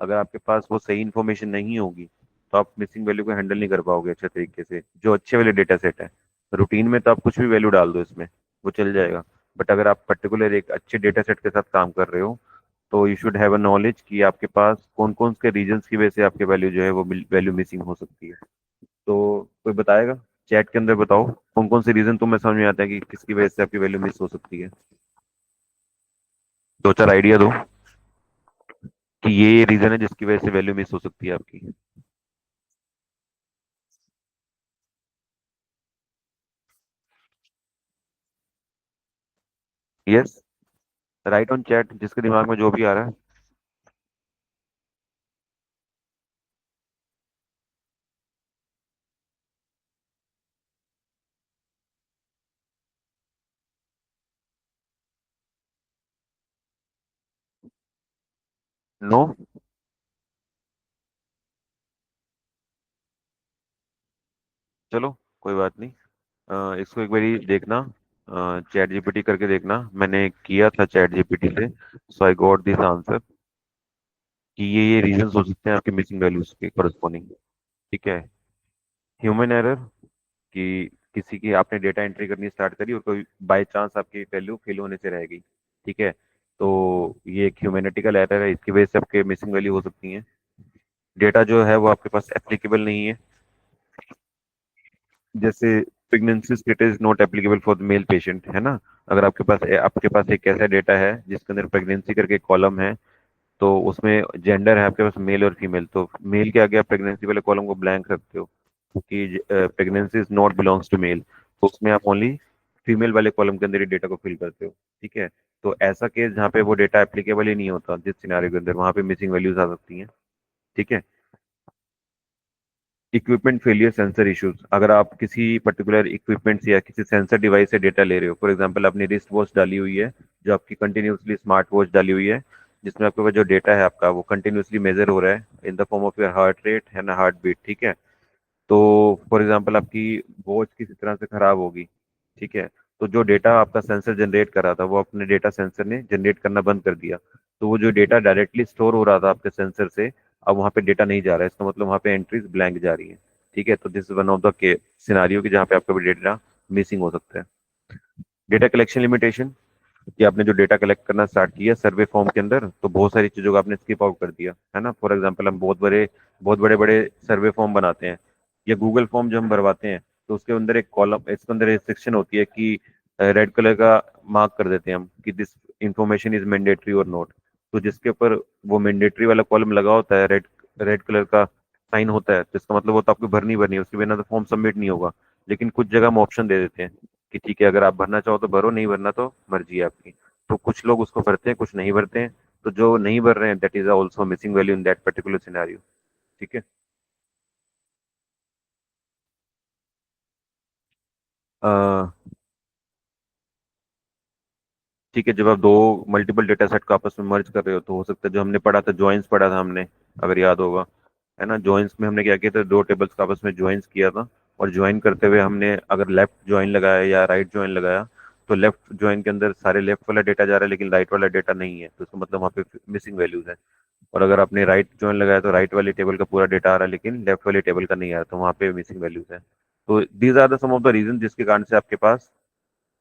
[SPEAKER 1] अगर आपके पास वो सही इंफॉर्मेशन नहीं होगी तो आप मिसिंग वैल्यू को हैंडल नहीं कर पाओगे अच्छे तरीके से, जो अच्छे वाले डेटा सेट है। रूटीन में तो आप कुछ भी वैल्यू डाल दो इसमें, वो चल जाएगा। बट अगर आप पर्टिकुलर एक अच्छे डेटा सेट के साथ काम कर रहे हो, तो you should have a knowledge कि आपके पास कौन कौन से रीजंस की वजह से आपके वैल्यू जो है वो वैल्यू मिसिंग हो सकती है। तो कोई बताएगा, चैट के अंदर बताओ कौन कौन से रीजन तुम्हें समझ में आता है कि किसकी वजह से आपकी वैल्यू मिस हो सकती है। दो चार आइडिया दो कि ये रीजन है जिसकी वजह से वैल्यू मिस हो सकती है आपकी। यस, राइट ऑन चैट, जिसके दिमाग में जो भी आ रहा है। नो, चलो कोई बात नहीं। इसको एक बारी देखना, चैट जीपीटी करके देखना। मैंने किया था चैट जीपीटी से, सो आई गॉट दिस आंसर कि ये रीजन हो सकते हैं आपके मिसिंग वैल्यूज के करस्पॉन्डिंग। ठीक है। ह्यूमन एरर, कि किसी की आपने डेटा एंट्री करनी स्टार्ट करी और कोई बाय चांस आपकी वैल्यू फेल होने से रह गई। ठीक है, तो ये एक ह्यूमैनिटिकल एरर है, इसकी वजह से आपके मिसिंग वैल्यू हो सकती है। डेटा जो है वो आपके पास एप्लीकेबल नहीं है, जैसे pregnancy status is not applicable for the male patient, है ना। अगर आपके पास एक ऐसा डेटा है जिसके अंदर प्रेगनेंसी करके कॉलम है, तो उसमें जेंडर है आपके पास मेल और फीमेल, तो मेल के आगे आप प्रेगनेंसी वाले कॉलम को ब्लैंक रखते हो क्योंकि pregnancy is not belongs to male, तो उसमें आप ओनली फीमेल वाले कॉलम के अंदर ही डेटा को फिल करते हो। ठीक है, तो ऐसा केस जहाँ पे वो डेटा एप्लीकेबल ही नहीं होता जिस सिनेरियो के अंदर, वहां पे मिसिंग वैल्यूज आ सकती हैं। ठीक है। इक्विपमेंट फेलियर, सेंसर इश्यूज, अगर आप किसी पर्टिकुलर इक्विपमेंट से या किसी सेंसर डिवाइस से डेटा ले रहे हो, फॉर एग्जांपल आपने रिस्ट वॉच डाली हुई है जो आपकी कंटिन्यूसली स्मार्ट वॉच डाली हुई है, जिसमें आपके पास जो डेटा है आपका वो कंटिन्यूसली मेजर हो रहा है in the form of your heart rate है ना, हार्ट बीट। ठीक है, तो फॉर एग्जांपल आपकी वॉच किसी तरह से खराब होगी। ठीक है, तो जो डेटा आपका सेंसर जनरेट कर रहा था वो अपने डेटा सेंसर ने जनरेट करना बंद कर दिया, तो वो जो डेटा डायरेक्टली स्टोर हो रहा था आपके सेंसर से, अब वहाँ पे डेटा नहीं जा रहा है, इसका मतलब वहाँ पे एंट्रीज ब्लैंक जा रही है। ठीक है, तो this is one of the के सिनारियो की जहाँ पे आपका डेटा मिसिंग हो सकता है। डेटा कलेक्शन लिमिटेशन, कि आपने जो डेटा कलेक्ट करना स्टार्ट किया सर्वे फॉर्म के अंदर, तो बहुत सारी चीजों को आपने स्किप आउट कर दिया, है ना। फॉर एग्जांपल हम बहुत बड़े बड़े सर्वे फॉर्म बनाते हैं, या गूगल फॉर्म जो हम भरवाते हैं, तो उसके अंदर एक कॉलम, इसके अंदर एक सेक्शन होती है कि रेड कलर का मार्क कर देते हैं हम कि दिस इंफॉर्मेशन इज मैंडेटरी और नॉट, तो जिसके ऊपर वो मैंडेटरी वाला कॉलम लगा होता है, रेड रेड कलर का साइन होता है, तो इसका मतलब वो तो आपको भरनी है, उसके बिना तो फॉर्म सबमिट नहीं होगा। लेकिन कुछ जगह हम ऑप्शन दे देते हैं कि ठीक है, अगर आप भरना चाहो तो भरो, नहीं भरना तो मर्जी है आपकी। तो कुछ लोग उसको भरते हैं, कुछ नहीं भरते हैं, तो जो नहीं भर रहे हैं that is also missing value in that particular scenario. ठीक है। अ, ठीक है, जब आप दो मल्टीपल डेटा सेट को आपस में मर्ज कर रहे हो, तो हो सकता है, जो हमने पढ़ा था जॉइंस पढ़ा था हमने, अगर याद होगा, है ना। जॉइंस में हमने क्या किया था, दो टेबल्स को आपस में ज्वाइंस किया था, और ज्वाइन करते हुए हमने अगर लेफ्ट ज्वाइन लगाया या राइट ज्वाइन लगाया, तो लेफ्ट ज्वाइन के अंदर सारे लेफ्ट वाला डेटा जा रहा है लेकिन राइट वाला डेटा नहीं है, तो इसका मतलब वहाँ पे मिसिंग वैल्यूज है। और अगर आपने राइट ज्वाइन लगाया तो राइट वाली टेबल का पूरा डेटा आ रहा है लेकिन लेफ्ट वाली टेबल का नहीं आ रहा, तो वहाँ पे मिसिंग वैल्यूज है। तो these are the some of the reason जिसके कारण से आपके पास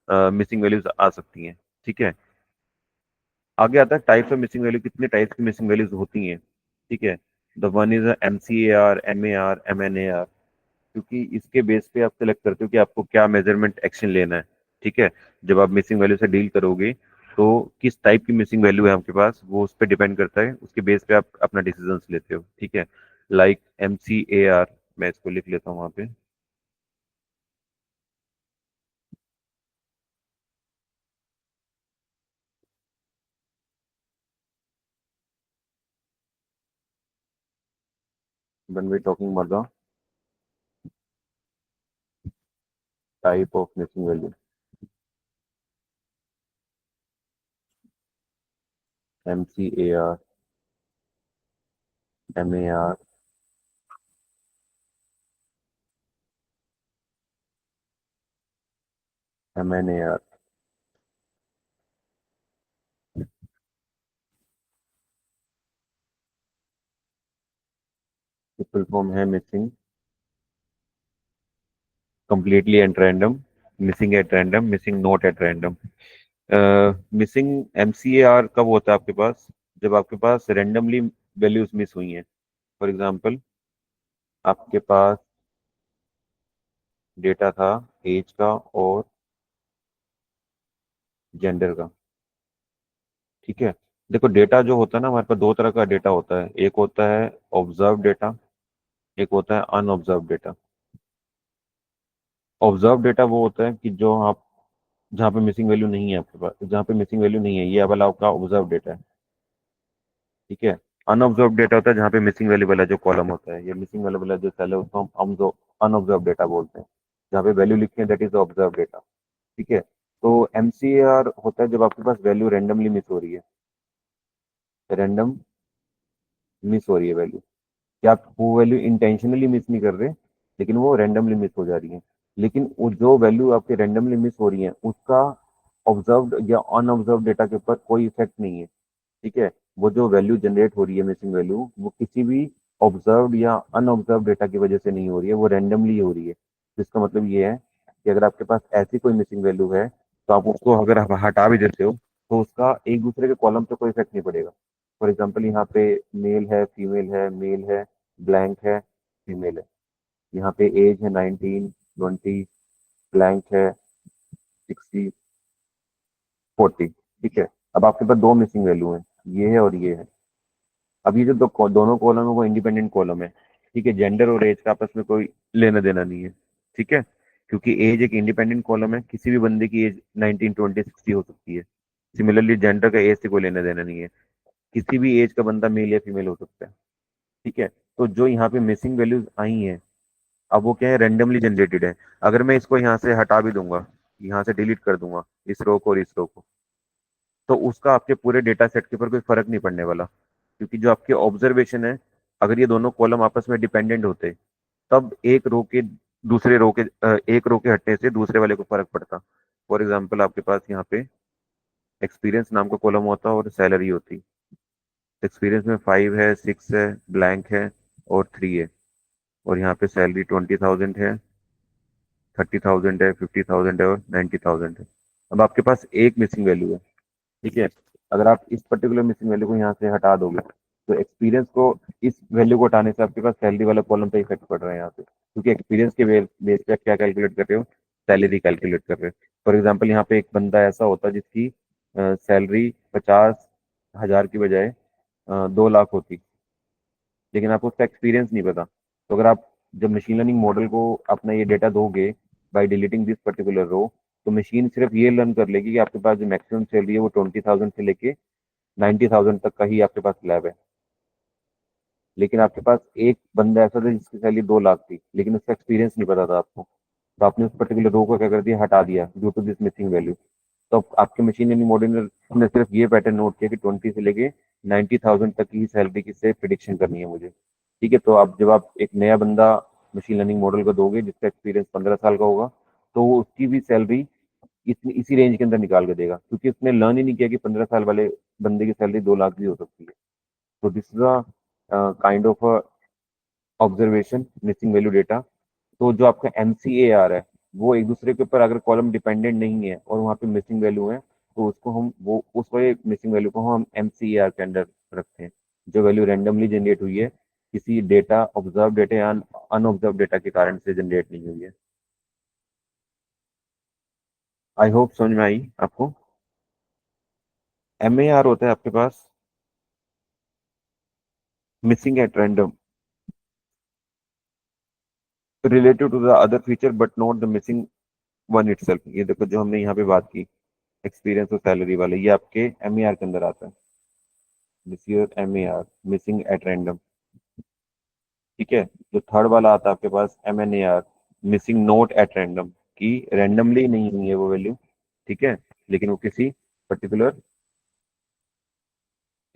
[SPEAKER 1] मिसिंग वैल्यूज आ सकती हैं। ठीक है, आगे आता है टाइप्स ऑफ मिसिंग वैल्यू, कितने टाइप्स की मिसिंग वैल्यूज होती हैं। ठीक है, the one is MCAR, MAR, MNAR, क्योंकि इसके बेस पे आप सेलेक्ट करते हो कि आपको क्या मेजरमेंट एक्शन लेना है। ठीक है, जब आप मिसिंग वैल्यू से डील करोगे, तो किस टाइप की मिसिंग वैल्यू है आपके पास, वो उस पर डिपेंड करता है, उसके बेस पे आप अपना डिसीजन लेते हो। ठीक है, लाइक MCAR, मैं इसको लिख लेता हूँ वहाँ पे। One way talking about the type of missing value, MCAR, MAR, MNAR। Full form है missing completely at random, missing at random, missing not at random. Missing MCAR कब होता है आपके पास? जब आपके पास रेंडमली वैल्यूज मिस हुई हैं। फॉर एग्जांपल, आपके पास डेटा था एज का और जेंडर का। ठीक है, देखो डेटा जो होता है ना, हमारे पास दो तरह का डेटा होता है। एक होता है ऑब्जर्व डेटा, एक होता है अनऑब्जर्व डेटा। ऑब्जर्व डेटा वो होता है कि जो आप, जहाँ पे मिसिंग वैल्यू नहीं है आपके पास, जहाँ पे मिसिंग वैल्यू नहीं है, ये वाला आपका ऑब्जर्व डेटा है। ठीक है, अनऑब्जर्व डेटा होता है जहाँ पे मिसिंग वैल्यू वाला जो कॉलम होता है, ये मिसिंग वैल्यू वाला जो सेल है, उसको हम अनऑब्जर्व डेटा बोलते हैं। जहाँ पे वैल्यू लिखी है दैट इज ऑब्जर्व डेटा। ठीक है, तो एमसीआर होता है जब आपके पास वैल्यू रेंडमली मिस हो रही है, रैंडम मिस हो रही है वैल्यू, कि आप वो वैल्यू इंटेंशनली मिस नहीं कर रहे, लेकिन वो रैंडमली मिस हो जा रही है। लेकिन वो जो वैल्यू आपके रैंडमली मिस हो रही है, उसका ऑब्जर्व्ड या अनऑब्जर्व डेटा के ऊपर कोई इफेक्ट नहीं है। ठीक है, वो जो वैल्यू जनरेट हो रही है मिसिंग वैल्यू, वो किसी भी ऑब्जर्व्ड या अनऑब्जर्व डेटा की वजह से नहीं हो रही है, वो रैंडमली हो रही है। जिसका मतलब ये है कि अगर आपके पास ऐसी कोई मिसिंग वैल्यू है, तो आप उसको अगर आप हटा भी देते हो, तो उसका एक दूसरे के कॉलम पे कोई इफेक्ट नहीं पड़ेगा। फॉर एग्जाम्पल, यहाँ पे मेल है, फीमेल है, मेल है, ब्लैंक है, फीमेल है। यहाँ पे एज है 19, 20, ब्लैंक है 60, 40। ठीक है, अब आपके पास दो मिसिंग वैल्यू है, ये है और ये है। अब ये जो दोनों कॉलम है वो इंडिपेंडेंट कॉलम है। ठीक है, जेंडर और एज का आपस में कोई लेना देना नहीं है। ठीक है, क्योंकि एज एक इंडिपेंडेंट कॉलम है, किसी भी बंदे की एज 19, 20, 60 हो सकती है। सिमिलरली जेंडर का एज से कोई लेना देना नहीं है, किसी भी एज का बंदा मेल या फीमेल हो सकता है। ठीक है, तो जो यहाँ पे मिसिंग वैल्यूज आई हैं, अब वो क्या है, रेंडमली जनरेटेड है। अगर मैं इसको यहाँ से हटा भी दूंगा, यहाँ से डिलीट कर दूंगा इस रो को और इस रो को, तो उसका आपके पूरे डेटा सेट के ऊपर कोई फर्क नहीं पड़ने वाला। क्योंकि जो आपके ऑब्जर्वेशन है, अगर ये दोनों कॉलम आपस में डिपेंडेंट होते, तब एक रो के दूसरे रो के एक रो के हटने से दूसरे वाले को फर्क पड़ता। फॉर एग्जाम्पल, आपके पास यहाँ पे एक्सपीरियंस नाम का कॉलम होता और सैलरी होती। एक्सपीरियंस में 5 है, 6 है, ब्लैंक है और 3 है। और यहाँ पे सैलरी 20,000 है, 30,000 है, 50,000 है और 90,000 है। अब आपके पास एक मिसिंग वैल्यू है। ठीक है, अगर आप इस पर्टिकुलर मिसिंग वैल्यू को यहाँ से हटा दोगे, तो एक्सपीरियंस को, इस वैल्यू को हटाने से आपके पास सैलरी वाला कॉलम पे इफेक्ट पड़ रहा है यहाँ पे, क्योंकि एक्सपीरियंस के बेस पे आप क्या कैलकुलेट कर रहे हो, सैलरी कैलकुलेट कर रहे हो। फॉर एग्जाम्पल, यहाँ पे एक बंदा ऐसा होता जिसकी सैलरी 50,000 की बजाय 2 लाख होती, लेकिन आपको उसका एक्सपीरियंस नहीं पता। तो अगर आप जब मशीन लर्निंग मॉडल को अपना ये डेटा दोगे by deleting this particular row, तो मशीन सिर्फ ये लर्न कर लेगी कि आपके पास जो मैक्सिमम सैलरी है वो 20,000 से लेके 90,000 तक का ही आपके पास स्लैब है। लेकिन आपके पास एक बंदा ऐसा था जिसकी सैलरी 2 लाख थी, लेकिन उसका एक्सपीरियंस नहीं पता था आपको, तो आपने उस पर्टिकुलर रो को क्या कर दिया, हटा दिया due to this missing value. तो आपके मशीन लर्निंग मॉडल ने सिर्फ ये पैटर्न नोट किया कि 20 से लेके 90,000 तक की सैलरी की से प्रिडिक्शन करनी है मुझे। ठीक है, तो आप जब आप एक नया बंदा मशीन लर्निंग मॉडल को दोगे जिसका एक्सपीरियंस 15 साल का होगा, तो वो उसकी भी सैलरी इसी रेंज के अंदर निकाल के देगा, क्योंकि उसने लर्न ही नहीं किया कि 15 साल वाले बंदे की सैलरी 2 लाख भी हो सकती है। तो this is a kind of observation missing value data. तो जो आपका एमसीएआर है, वो एक दूसरे के ऊपर अगर कॉलम डिपेंडेंट नहीं है और वहाँ पे मिसिंग वैल्यू है, तो उसको हम वो उस वाले मिसिंग वैल्यू को हम एमसीएआर के अंडर रखते हैं। जो वैल्यू रैंडमली जनरेट हुई है, किसी डेटा, ऑब्जर्व डेटा या अनऑब्जर्व डेटा के कारण से जनरेट नहीं हुई है। आई होप समझ में आई आपको। एमएआर होता है आपके पास missing at random, related to the other feature but not the missing one itself. ये देखो जो हमने यहाँ पे बात की, एक्सपीरियंस और सैलरी वाले, ये आपके एमएआर के अंदर आता है। This year MAR, missing at random. ठीक है, जो थर्ड वाला आता है आपके पास एमएनएआर, मिसिंग नोट एट रैंडम, कि रैंडमली नहीं हुई है वो वैल्यू। ठीक है, लेकिन वो किसी पर्टिकुलर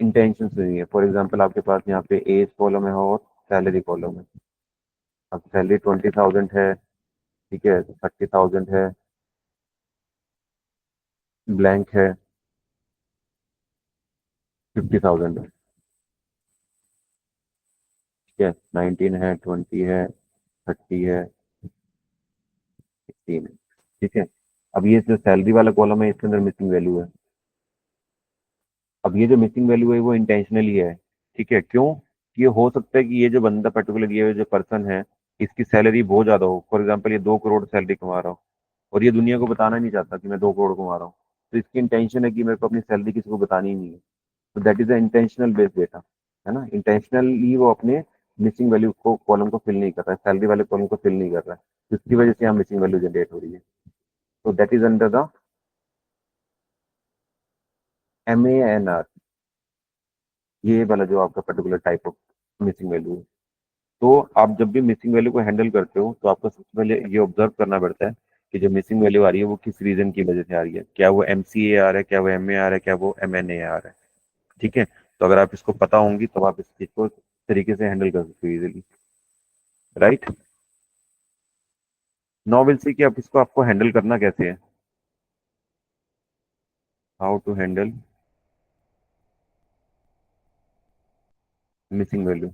[SPEAKER 1] इंटेंशन से नहीं है। फॉर एग्जाम्पल, आपके पास यहाँ पे एज कॉलम है और सैलरी कॉलम है। अब सैलरी 20,000 है, ठीक है, 30,000 है, ब्लैंक है, 50,000 है। ठीक है, 19 है, 20 है, 30 है, 16 है। ठीक है, अब ये जो सैलरी वाला कॉलम है इसके अंदर मिसिंग वैल्यू है। अब ये जो मिसिंग वैल्यू है वो इंटेंशनली है। ठीक है, क्यों? ये हो सकता है कि ये जो बंदा पर्टिकुलर, ये जो पर्सन है, इसकी सैलरी बहुत ज्यादा हो। फॉर एग्जाम्पल ये 2 करोड़ सैलरी कमा रहा हो और ये दुनिया को बताना नहीं चाहता कि मैं 2 करोड़ कमा रहा हूँ। तो इसकी इंटेंशन है कि मेरे को अपनी सैलरी किसी को बतानी ही नहीं है। तो that is a intentional based data, है ना। इंटेंशनली वो अपने मिसिंग वैल्यू को, कॉलम को फिल नहीं कर रहा है, सैलरी वाले कॉलम को फिल नहीं कर रहा है, जिसकी वजह से यहाँ मिसिंग वैल्यू जनरेट हो रही है। तो that is under the MANR, ये वाला जो आपका particular type of missing value है। तो आप जब भी मिसिंग वैल्यू को हैंडल करते हो तो आपको सबसे पहले ये ऑब्जर्व करना पड़ता है कि जो मिसिंग वैल्यू आ रही है वो किस रीजन की वजह से आ रही है। क्या वो MCAR है, क्या वो MAR है, क्या वो MNAR है। ठीक है, तो अगर आप इसको पता होंगी तो आप इस चीज को तरीके से हैंडल कर सकते हो easily, right. Now will see कि आप इसको, आपको हैंडल करना कैसे है। How to handle missing value.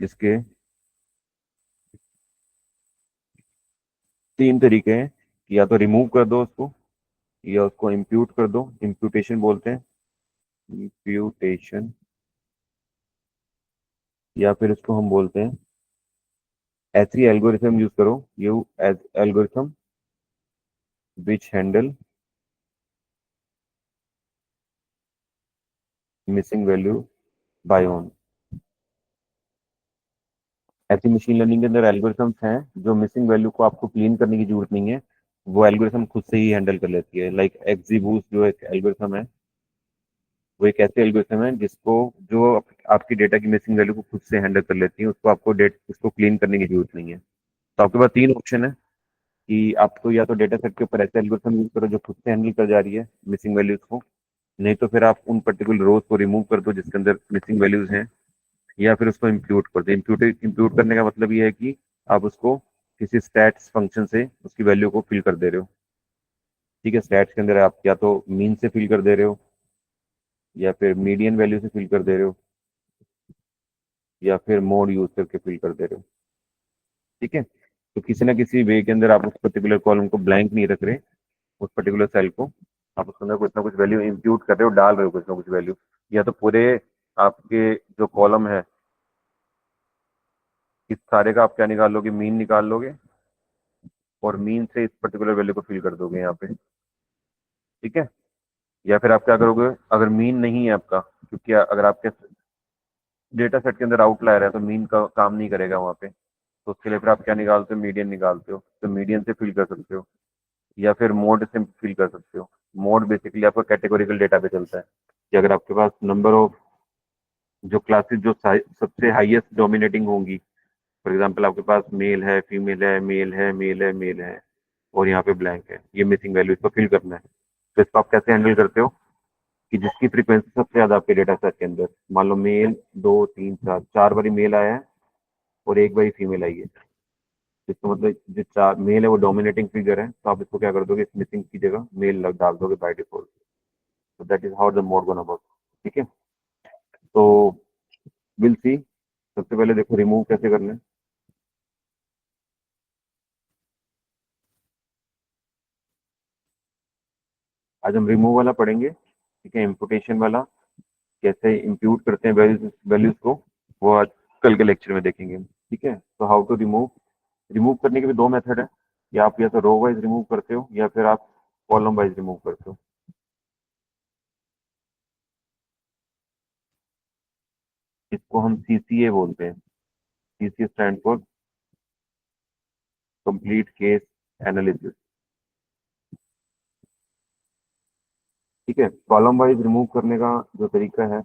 [SPEAKER 1] इसके 3 तरीके हैं कि या तो रिमूव कर दो उसको, या उसको इम्प्यूट कर दो, इम्प्यूटेशन बोलते हैं, इम्प्यूटेशन, या फिर इसको हम बोलते हैं ऐसी एल्गोरिथम यूज करो, you as algorithm which handle missing value by own. ऐसी मशीन लर्निंग के अंदर एल्गोरिथम्स हैं जो मिसिंग वैल्यू को आपको क्लीन करने की जरूरत नहीं है, वो एल्गोरिथम खुद से ही हैंडल कर लेती है। लाइक एक्जीबूस्ट जो एक एल्गोरिथम है, वो एक ऐसे एल्गोरिथम है जिसको, जो आपकी डेटा की मिसिंग वैल्यू को खुद से हैंडल कर लेती है, उसको आपको डेट उसको क्लीन करने की जरूरत नहीं है। तो आपके पास 3 ऑप्शन है कि आप तो या तो डेटा सेट के ऊपर ऐसे एल्गोरिथम यूज करो जो खुद से हैंडल कर जा रही है मिसिंग वैल्यूज को, नहीं तो फिर आप उन पर्टिकुलर रोज को रिमूव कर दो जिसके अंदर मिसिंग वैल्यूज हैं, या फिर उसको इम्प्यूट कर दो। इम्प्यूट करने का मतलब ये है कि आप उसको किसी स्टैट्स फंक्शन से उसकी वैल्यू को फिल कर दे रहे हो। ठीक है, स्टैट्स के अंदर आप या तो मीन से फिल कर दे रहे हो, या फिर मीडियन वैल्यू से फिल कर दे रहे हो, या फिर मोड यूज करके फिल कर दे रहे हो। ठीक है, तो किसी ना किसी वे के अंदर आप उस पर्टिकुलर कॉलम को ब्लैंक नहीं रख रहे, उस पर्टिकुलर सेल को आप उसके अंदर कुछ ना कुछ वैल्यू इंप्यूट कर रहे हो, डाल रहे हो कुछ ना कुछ वैल्यू। या तो पूरे आपके जो कॉलम है इस सारे का आप क्या निकाल लोगे, मीन निकाल लोगे, और मीन से इस पर्टिकुलर वैल्यू को फिल कर दोगे यहाँ पे। ठीक है, या फिर आप क्या करोगे, अगर मीन नहीं है आपका, क्योंकि अगर आपके डेटा सेट के अंदर आउटलायर है तो मीन का काम नहीं करेगा वहाँ पे, तो उसके लिए फिर आप क्या निकालते हो, मीडियन निकालते हो। तो मीडियन से फिल कर सकते हो, या फिर मोड से फिल कर सकते हो। मोड बेसिकली आपका कैटेगोरिकल डेटा पे चलता है कि अगर आपके पास नंबर ऑफ जो क्लासेस जो सबसे हाईएस्ट डोमिनेटिंग होंगी, फॉर एग्जांपल आपके पास मेल है, फीमेल है, मेल है, मेल है, मेल है, और यहाँ पे ब्लैंक है, ये मिसिंग वैल्यू, इसको फिल करना है। तो इसको आप कैसे हैंडल करते हो कि जिसकी फ्रीक्वेंसी सबसे ज्यादा आपके डेटा सेट के अंदर, मान लो मेल 2 3 4 बारी मेल आया है और 1 बारी फीमेल आई है, जिसका मतलब जो 4 मेल है वो डोमिनेटिंग फिगर है, तो आप इसको क्या कर दोगे, इस मिसिंग की जगह मेल लग डाल दोगे बाय डिफॉल्ट। तो that is how the mode gonna work. ठीक है, तो विल सी, सबसे पहले देखो रिमूव कैसे करना है। आज हम रिमूव वाला पढ़ेंगे। ठीक है, इम्पुटेशन वाला कैसे इम्प्यूट करते हैं वैल्यूज वैल्यूज को, वो आज कल के लेक्चर में देखेंगे। ठीक है, तो हाउ टू रिमूव। रिमूव करने के भी 2 मेथड है, या आप या तो रो वाइज रिमूव करते हो या फिर आप कॉलम वाइज रिमूव करते हो। इसको हम CCA बोलते हैं। CCA stand for complete case analysis. ठीक है, कॉलम वाइज रिमूव करने का जो तरीका है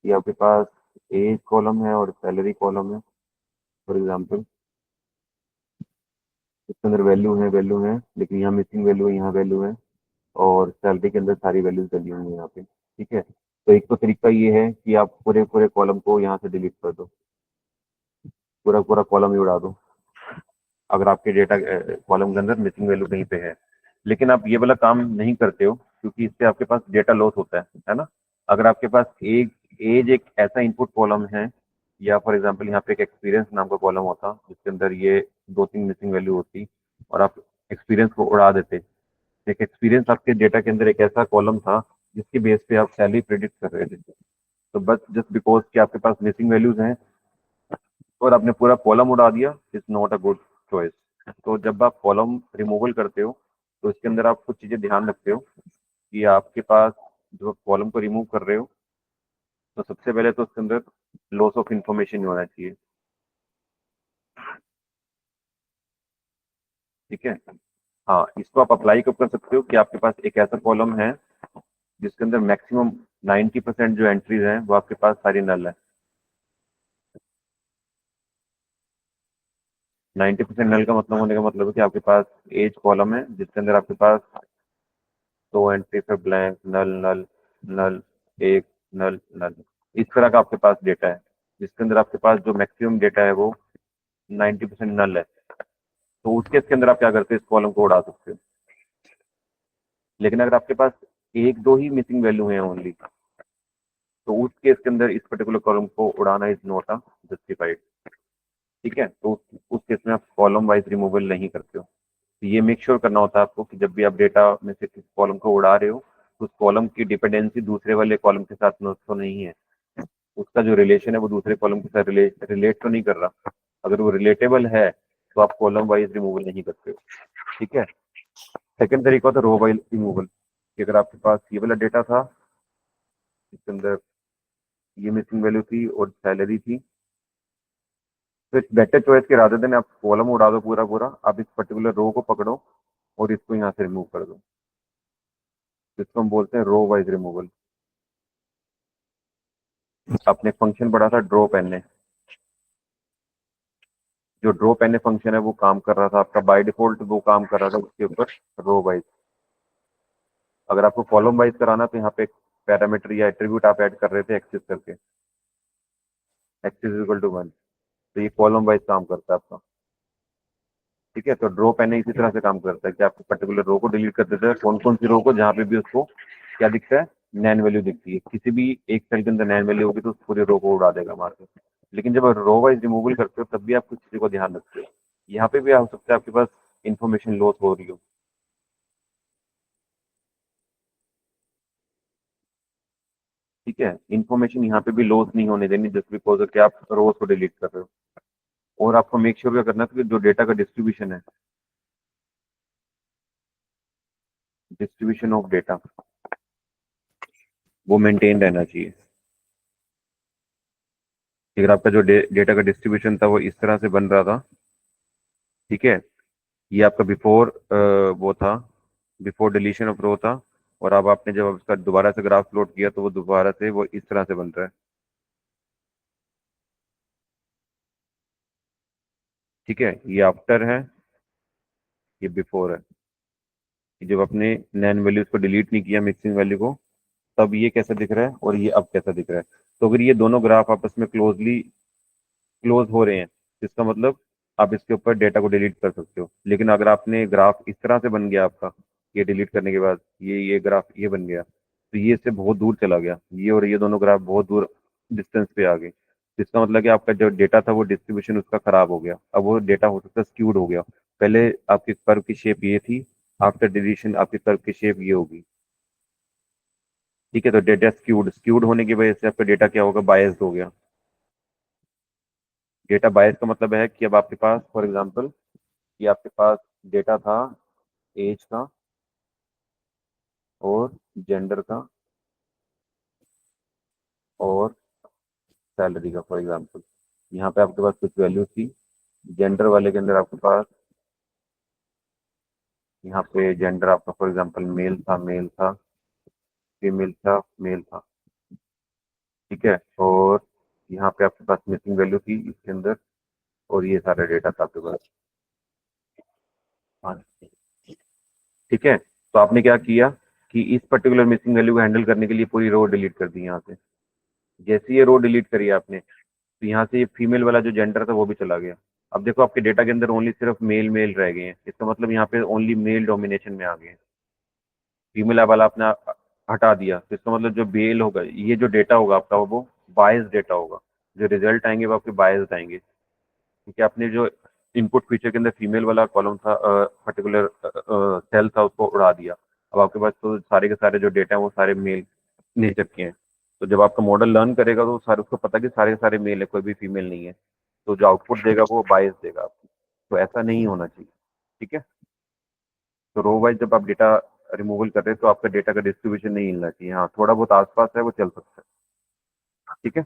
[SPEAKER 1] कि आपके पास एज कॉलम है और सैलरी कॉलम है, फॉर एग्जांपल इसके अंदर वैल्यू है, लेकिन यहाँ मिसिंग वैल्यू है, यहाँ वैल्यू है, और सैलरी के अंदर सारी वैल्यूज डली हुई है यहाँ पे। ठीक है, तो एक तो तरीका ये है कि आप पूरे पूरे कॉलम को यहाँ से डिलीट कर दो, पूरा पूरा कॉलम ही उड़ा दो, अगर आपके डेटा कॉलम के अंदर मिसिंग वैल्यू कहीं पे है। लेकिन आप ये वाला काम नहीं करते हो क्योंकि इससे आपके पास डेटा लॉस होता है ना। अगर आपके पास एक एज एक ऐसा इनपुट कॉलम है, या फॉर एग्जांपल यहाँ पे एक एक्सपीरियंस नाम का कॉलम होता जिसके अंदर ये 2-3 मिसिंग वैल्यू होती और आप एक्सपीरियंस को उड़ा देते। एक एक्सपीरियंस आपके डेटा के अंदर एक ऐसा कॉलम था जिसके बेस पे आप सैलरी प्रेडिक्ट कर रहे थे। तो बस जस्ट बिकॉज कि आपके पास मिसिंग वैल्यूज हैं और आपने पूरा कॉलम उड़ा दिया, is not a good choice. तो जब आप कॉलम रिमूवल करते हो तो इसके अंदर आप कुछ चीजें ध्यान रखते हो कि आपके पास जो कॉलम को रिमूव कर रहे हो तो सबसे पहले तो उसके अंदर लॉस ऑफ इंफॉर्मेशन होना चाहिए। ठीक है। हाँ, इसको आप अप्लाई कब कर सकते हो कि आपके पास एक ऐसा कॉलम है जिसके अंदर मैक्सिमम 90% जो एंट्रीज हैं वो आपके पास सारी नल है। 90% नल का मतलब होने का मतलब है कि आपके पास एज कॉलम है जिसके अंदर आपके पास 2 एंट्री फिर ब्लैंक नल नल नल एक नल नल, इस तरह का आपके पास डेटा है जिसके अंदर आपके पास जो मैक्सिमम डेटा है वो 90% नल है। तो उस केस के अंदर आप क्या करते हो, इस कॉलम को उड़ा सकते हो। लेकिन अगर आपके पास एक दो ही मिसिंग वैल्यू है ओनली, तो उस केस के अंदर इस पर्टिकुलर कॉलम को उड़ाना इज नॉट अ जस्टिफाइड। ठीक है। तो उस केस में आप कॉलम वाइज रिमूवल नहीं करते हो। तो ये मेक श्योर करना होता है आपको कि जब भी आप डेटा में से किस कॉलम को उड़ा रहे हो तो उस कॉलम की डिपेंडेंसी दूसरे वाले कॉलम के साथ तो नहीं है, उसका जो रिलेशन है वो दूसरे कॉलम के साथ रिलेट तो नहीं कर रहा। अगर वो रिलेटेबल है तो आप कॉलम वाइज रिमूवल नहीं करते हो। ठीक है। सेकंड तरीका होता है रो वाइज रिमूवल, कि अगर आपके पास ये वाला डेटा था इसके अंदर ये मिसिंग वैल्यू थी और सैलरी थी, तो इट्स बेटर चॉइस के रादर देन आप कॉलम उड़ा दो पूरा पूरा, आप इस पर्टिकुलर रो को पकड़ो और इसको यहाँ से रिमूव कर दो। जिसको हम बोलते हैं रो वाइज रिमूवल। आपने फंक्शन पढ़ा था ड्रॉप एन, जो ड्रॉप एन फंक्शन है वो काम कर रहा था आपका बाय डिफॉल्ट, वो काम कर रहा था उसके ऊपर रो वाइज। अगर आपको कॉलम वाइज कराना तो यहाँ पे एक पैरामीटर या एट्रीब्यूट आप ऐड कर रहे थे एक्सेस करके, एक्सेस इक्वल टू 1, तो ये कॉलम वाइज काम करता है आपका। ठीक है। तो ड्रॉप एन इसी तरह से काम करता है कि आपको पर्टिकुलर रो को डिलीट कर देता है, कौन कौन सी रो को, जहाँ पे भी उसको क्या दिखता है, नैन वैल्यू दिखती है। किसी भी एक सेल के अंदर नैन वैल्यू होगी तो उस पूरे रो को उड़ा देगा वहां से। लेकिन जब रो वाइज रिमूवल करते हो तब भी आप कुछ चीज़ों को ध्यान रखते हो। यहाँ पे भी हो सकता है आपके पास इंफॉर्मेशन लॉस हो रही हो। ठीक है। इंफॉर्मेशन यहाँ पे भी लॉस नहीं होने देनी जस्ट बिकॉज कि आप रोज को डिलीट कर रहे हो। और आपको मेक श्योर क्या करना है कि जो डेटा का डिस्ट्रीब्यूशन है, डिस्ट्रीब्यूशन ऑफ डेटा, वो मेंटेन रहना चाहिए। अगर आपका जो डेटा का डिस्ट्रीब्यूशन था वो इस तरह से बन रहा था, ठीक है, ये आपका बिफोर वो था, बिफोर डिलीशन ऑफ रो था, और अब आपने जब इसका दोबारा से ग्राफ प्लॉट किया तो वो दोबारा से वो इस तरह से बन रहा है। ठीक है। ये आफ्टर है, ये बिफोर है। जब आपने नैन वैल्यूज को डिलीट नहीं किया मिक्सिंग वैल्यू को, तब ये कैसा दिख रहा है और ये अब कैसा दिख रहा है। तो अगर ये दोनों ग्राफ आपस में क्लोज हो रहे हैं तो इसका मतलब आप इसके ऊपर डेटा को डिलीट कर सकते हो। लेकिन अगर आपने ग्राफ इस तरह से बन गया आपका, ये डिलीट करने के बाद ये ग्राफ ये बन गया, तो ये इससे बहुत दूर चला गया, ये और ये दोनों ग्राफ बहुत दूर डिस्टेंस पे आ गए। तो इसका मतलब कि आपका जो डेटा था वो डिस्ट्रीब्यूशन उसका खराब हो गया। अब वो डेटा हो सकता है स्क्यूड हो गया। पहले आपके कर्व की शेप ये थी, आफ्टर डिलीशन आपके कर्व की शेप ये होगी। ठीक है। तो डेटा स्क्यूड होने की वजह से आपका डेटा क्या होगा, बायस्ड हो गया। डेटा बायस का मतलब है कि अब आपके पास फॉर एग्जांपल कि आपके पास डेटा था एज का और जेंडर का और सैलरी का फॉर एग्जांपल। यहाँ पे आपके पास कुछ वैल्यू थी, जेंडर वाले के अंदर आपके पास यहाँ पे जेंडर आपका फॉर एग्जांपल मेल था, फीमेल था, मेल था। ठीक है। और यहाँ पे आपके पास मिसिंग वैल्यू थी इसके अंदर, और ये सारा डेटा था आपके पास। हाँ। ठीक है। तो आपने क्या किया कि इस पर्टिकुलर मिसिंग वैल्यू को हैंडल करने के लिए पूरी रो डिलीट कर दी यहाँ से। जैसे ये रो डिलीट करी आपने तो यहाँ से ये फीमेल वाला जो जेंडर था वो भी चला गया। अब देखो आपके डेटा के अंदर ओनली सिर्फ मेल मेल रह गए हैं, इसका मतलब यहाँ पे ओनली मेल डोमिनेशन में आ गए हैं, फीमेल वाला आपने हटा दिया, तो इसका मतलब जो मेल होगा, ये जो डेटा होगा आपका वो बायस डेटा होगा, जो रिजल्ट आएंगे वो आपके बायस आएंगे, क्योंकि आपने जो इनपुट फीचर के अंदर फीमेल वाला कॉलम था, पर्टिकुलर सेल था, उसको उड़ा दिया। अब आपके पास तो सारे के सारे जो डेटा है वो सारे मेल नेचर के हैं, तो जब आपका मॉडल लर्न करेगा तो सारे उसको पता कि सारे के सारे मेल है, कोई भी फीमेल नहीं है, तो जो आउटपुट देगा वो बायस देगा आपको। तो ऐसा नहीं होना चाहिए, ठीक है। तो रो वाइज जब आप डेटा रिमूवल कर रहे हैं तो आपका डेटा का डिस्ट्रीब्यूशन नहीं हिलना चाहिए, हाँ थोड़ा बहुत आसपास है वो चल सकता है, ठीक है,